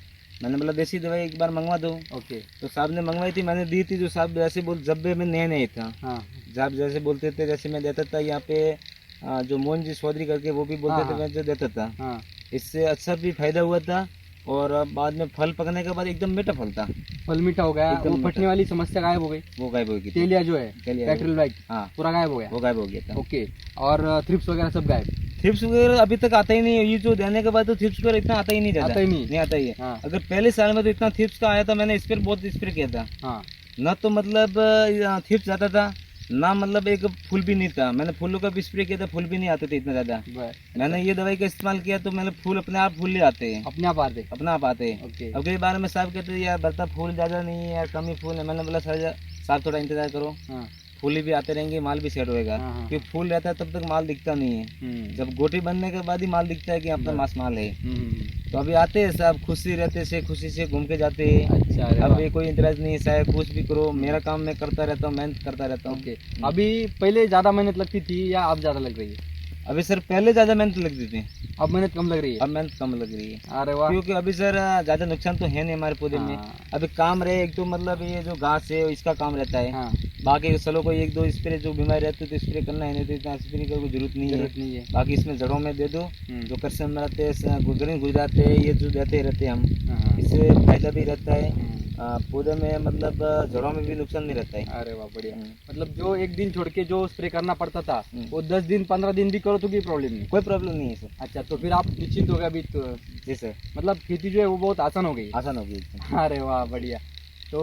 मैंने बोला देसी दवाई एक बार मंगवा दो, ओके। तो साहब ने मंगवाई थी, मैंने दी थी। जो साहब जैसे जब भी मैं नया था, हाँ साहब जैसे बोलते थे जैसे मैं देता था। यहाँ पे जो मोहन जी चौधरी करके वो भी बोलते हाँ, थे, मैं जो देता था, हाँ, इससे अच्छा भी फायदा हुआ था, और बाद में फल पकने के बाद एकदम मीठा फल था, फल मीठा हो गया, एकदम वो मीठा। फटने वाली समस्या गायब हो गई, वो गायब हो गई थी। तेलिया जो है, तेलिया पेट्रोल वाइट, हाँ, पूरा गायब हो गया। वो गायब हो गया था। ओके, और थ्रिप्स वगैरह सब गायब? थिप्स वगैरह अभी तक आता ही नहीं है, ये जो देने के बाद तो थिप्स वगैरह इतना आता ही नहीं, आता ही नहीं। आता ही है। हाँ अगर पहले साल में तो इतना थिप्स का आया था, मैंने स्प्रे बहुत स्प्रे किया था, हाँ, न तो मतलब थिप्स आता था, ना मतलब एक फूल भी नहीं था। मैंने फूलों का भी स्प्रे किया था, फूल भी नहीं आते थे इतना ज्यादा। मैंने ये दवाई का इस्तेमाल किया तो मैंने फूल अपने आप फूल ले आते हैं, अपने आप आते? अपना आप आते हैं। ओके, अब कई बार में साहब कहते हैं यार बरता फूल ज्यादा नहीं है यार, कम ही फूल है। मैंने बोला सर साहब थोड़ा इंतजार करो, हाँ फूल भी आते रहेंगे, माल भी सेट होएगा। हाँ, हाँ, क्योंकि फूल रहता है तब तक माल दिखता नहीं है, जब गोटी बनने के बाद ही माल दिखता है कि अपना मास माल है। तो अभी आते हैं साहब, खुशी रहते से, खुशी से घूम के जाते हैं। अच्छा, अरे अब वाह। ये कोई इंतराज नहीं है, चाहे कुछ भी करो, मेरा काम मैं करता रहता हूँ, मेहनत करता रहता हूँ। ओके, अभी पहले ज्यादा मेहनत लगती थी या अब ज्यादा लग रही है? अभी सर पहले ज्यादा मेहनत लगती थी, अब मेहनत कम लग रही है? अब मेहनत कम लग रही है। अरे वाह। क्योंकि अभी सर ज्यादा नुकसान तो है नहीं हमारे पौधे में। हाँ। अभी काम रहे एक तो मतलब ये जो घास है इसका काम रहता है, हाँ, बाकी चलो कोई एक दो स्प्रे जो बीमारी रहती है तो स्प्रे करना है, नहीं तो इतना स्प्रे की कोई जरूरत नहीं जरूरत है। नहीं है। बाकी इसमें जड़ों में दे दो, जो हाँ, कर्षण में रहते हैं गुजराते हैं, ये जो देते रहते हैं हम, हाँ, इससे फायदा भी रहता है। पौधे में मतलब जड़ों में भी नुकसान नहीं रहता है। अरे वाह बढ़िया। मतलब जो एक दिन छोड़ के जो स्प्रे करना पड़ता था वो 10 दिन 15 दिन भी करो तो कोई प्रॉब्लम नहीं। कोई प्रॉब्लम नहीं है सर। अच्छा तो फिर आप निश्चिंत हो गए अभी तो, जी सर, मतलब खेती जो है वो बहुत आसान हो गई। आसान होगी एकदम। अरे वाह बढ़िया। तो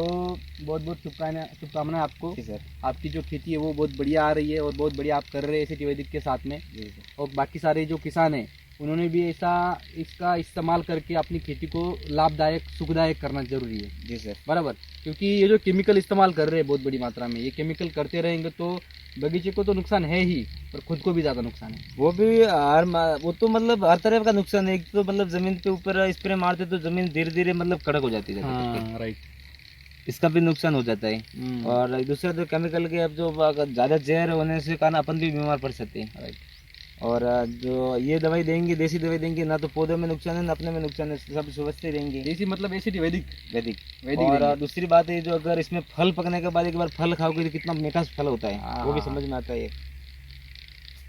बहुत बहुत शुभकामनाएं आपको। जी सर। आपकी जो खेती है वो बहुत बढ़िया आ रही है और बहुत बढ़िया आप कर रहे हैं एसीटी वैदिक के साथ में। जी सर। और बाकी सारे जो किसान हैं उन्होंने भी ऐसा इसका इस्तेमाल करके अपनी खेती को लाभदायक सुखदायक करना जरूरी है। जी सर। बराबर, क्योंकि ये जो केमिकल इस्तेमाल कर रहे हैं बहुत बड़ी मात्रा में, ये केमिकल करते रहेंगे तो बगीचे को तो नुकसान है ही और खुद को भी ज़्यादा नुकसान है। वो भी वो तो मतलब हर तरह का नुकसान है। एक तो मतलब जमीन पे ऊपर स्प्रे मारते तो जमीन धीरे धीरे मतलब कड़क हो जाती है। हाँ राइट। इसका भी नुकसान हो जाता है। और दूसरा तो केमिकल के अब जो ज़्यादा जहर होने से कारण अपन भी बीमार पड़ सकते हैं। राइट। और जो ये दवाई देंगे, देसी दवाई देंगे, ना तो पौधों में नुकसान है ना अपने में नुकसान है, सब स्वस्थ ही रहेंगे। देसी मतलब एसीटी वैदिक वैदिक। वैदिक और देंगे। दूसरी बात है जो अगर इसमें फल पकने के बाद एक बार फल खाओगे तो कितना मीठा फल होता है वो भी समझ में आता है।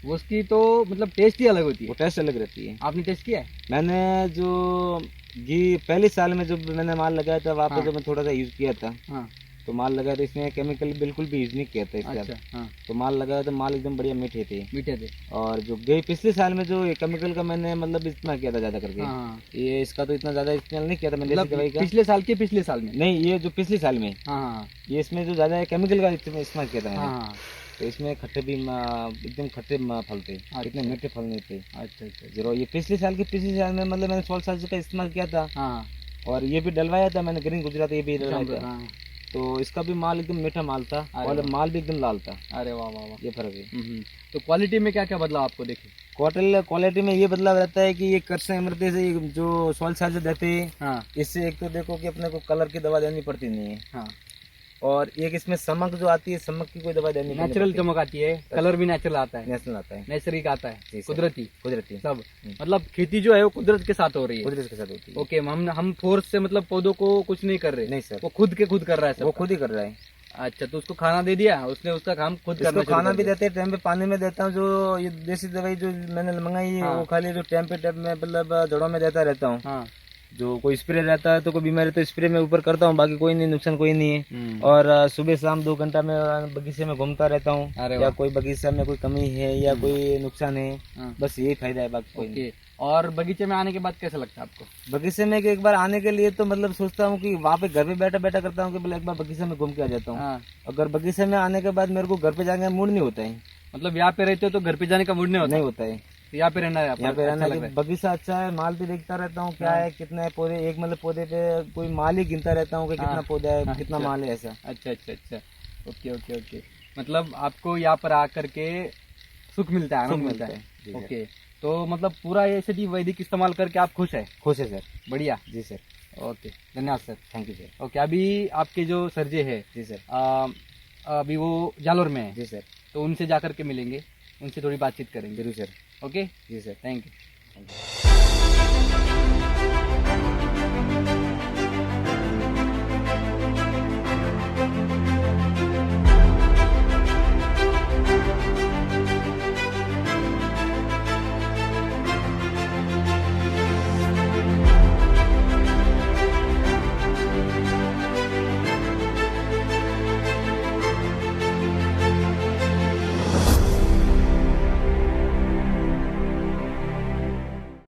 वो उसकी तो मतलब टेस्ट ही अलग होती वो है। टेस्ट अलग रहती है। आपने टेस्ट किया है? मैंने जो घी पहले साल में जब मैंने माल लगाया था वहाँ पे हाँ। जब मैं थोड़ा सा यूज़ किया था हाँ। तो माल लगाया था इसमें केमिकल बिल्कुल भी यूज़ नहीं किया था इसके अच्छा। हाँ तो माल लगाया तो माल एकदम बढ़िया मीठे थे। मीठे थे। और जो गई पिछले साल में जो केमिकल का मैंने मतलब इस्तेमाल किया था ज़्यादा करके, हाँ ये इसका तो इतना ज़्यादा इस्तेमाल नहीं किया था मैंने देसी मतलब दवाई का। पिछले साल के पिछले साल में। नहीं, ये जो पिछले साल में हाँ ये इसमें जो ज़्यादा केमिकल का इस्तेमाल किया था मैंने। हाँ। तो इसमें खट्टे भी एकदम खट्टे फल थे, इतने मीठे फल नहीं थे। अच्छा अच्छा। जरूर ये पिछले साल में मतलब मैंने 16 साल का इस्तेमाल किया था हाँ और ये भी डलवाया था मैंने ग्रीन गुजरात, ये भी डलवाया था। हाँ। तो इसका भी माल एकदम मीठा माल था अरे और वाह। माल भी एकदम लाल था। अरे वाह वाह वाह। ये फर्क है। तो क्वालिटी में क्या क्या बदलाव आपको देखे? क्वालिटी में ये बदलाव रहता है कि ये कर्स अमृत से जो सॉइल चार्जर देते हैं हाँ इससे एक तो देखो कि अपने को कलर की दवा देनी पड़ती नहीं है। हाँ। और एक इसमें समक जो आती है, समक की कोई दवा देनी नेचुरल चमक आती है, कलर भी नेचुरल आता है, नेशनल आता है, नैसर्गिक आता जी है, सर। कुदरती कुदरती सब। मतलब खेती जो है वो कुदरत के साथ हो रही है। कुदरत के साथ होती है। ओके, हम फोर्स से मतलब पौधों को कुछ नहीं कर रहे। नहीं सर, वो खुद के खुद कर रहा है सब। वो खुद ही कर रहा है। अच्छा, तो उसको खाना दे दिया, उसने उसका काम खुद करना इसको शुरू खाना कर भी दिया। देते हैं, टाइम पे पानी में देता हूँ। जो ये देसी दवाई जो मैंने मंगाई है हाँ। वो खाली जो टाइम पे में मतलब जड़ों में देता रहता हूँ। हाँ। जो कोई स्प्रे रहता है तो कोई बीमारी तो स्प्रे में ऊपर करता हूँ, बाकी कोई नहीं, नुकसान कोई नहीं है। और सुबह शाम 2 घंटा में बगीचे में घूमता रहता हूँ, अरे या वाह। कोई बगीचा में कोई कमी है या कोई नुकसान है, हाँ। बस यही फायदा है, बाकी कोई नहीं। ओके, और बगीचे में आने के बाद कैसा लगता है आपको? बगीचे में एक बार आने के लिए तो मतलब सोचता हूँ कि वहाँ पे घर पे बैठा बैठा करता हूँ कि बोले एक बार बगीचे में घूम के आ जाता हूँ। हाँ। अगर बगीचे में आने के बाद मेरे को घर पे जाने का मूड नहीं होता है। मतलब यहाँ पे रहते हो तो घर पे जाने का मूड नहीं होता? नहीं होता है। तो यहाँ पे रहना है आपको? यहाँ पे अच्छा रहना लग कि रहा है? बगीचा अच्छा है, माल भी देखता रहता हूँ क्या है, कितना है पौधे, एक मतलब पौधे पे कोई माल ही गिनता रहता हूँ कि हाँ। कितना पौधा है, अच्छा। कितना माल है, ऐसा। अच्छा अच्छा अच्छा। Okay okay okay. मतलब आपको यहाँ पर आकर के सुख मिलता है, आनंद सुख मिलता मिलता है। है। जी सर। ओके, तो मतलब पूरा एसीटी वैदिक इस्तेमाल करके आप खुश है? खुश है सर। बढ़िया। जी सर। ओके, धन्यवाद sir. Thank you sir. Okay, अभी आपके जो सरजे है जी सर। अभी वो जालोर में है, जी सर। तो उनसे जाकर के मिलेंगे, उनसे थोड़ी बातचीत करेंगे। जरूर sir. Okay, ji sir. Thank you.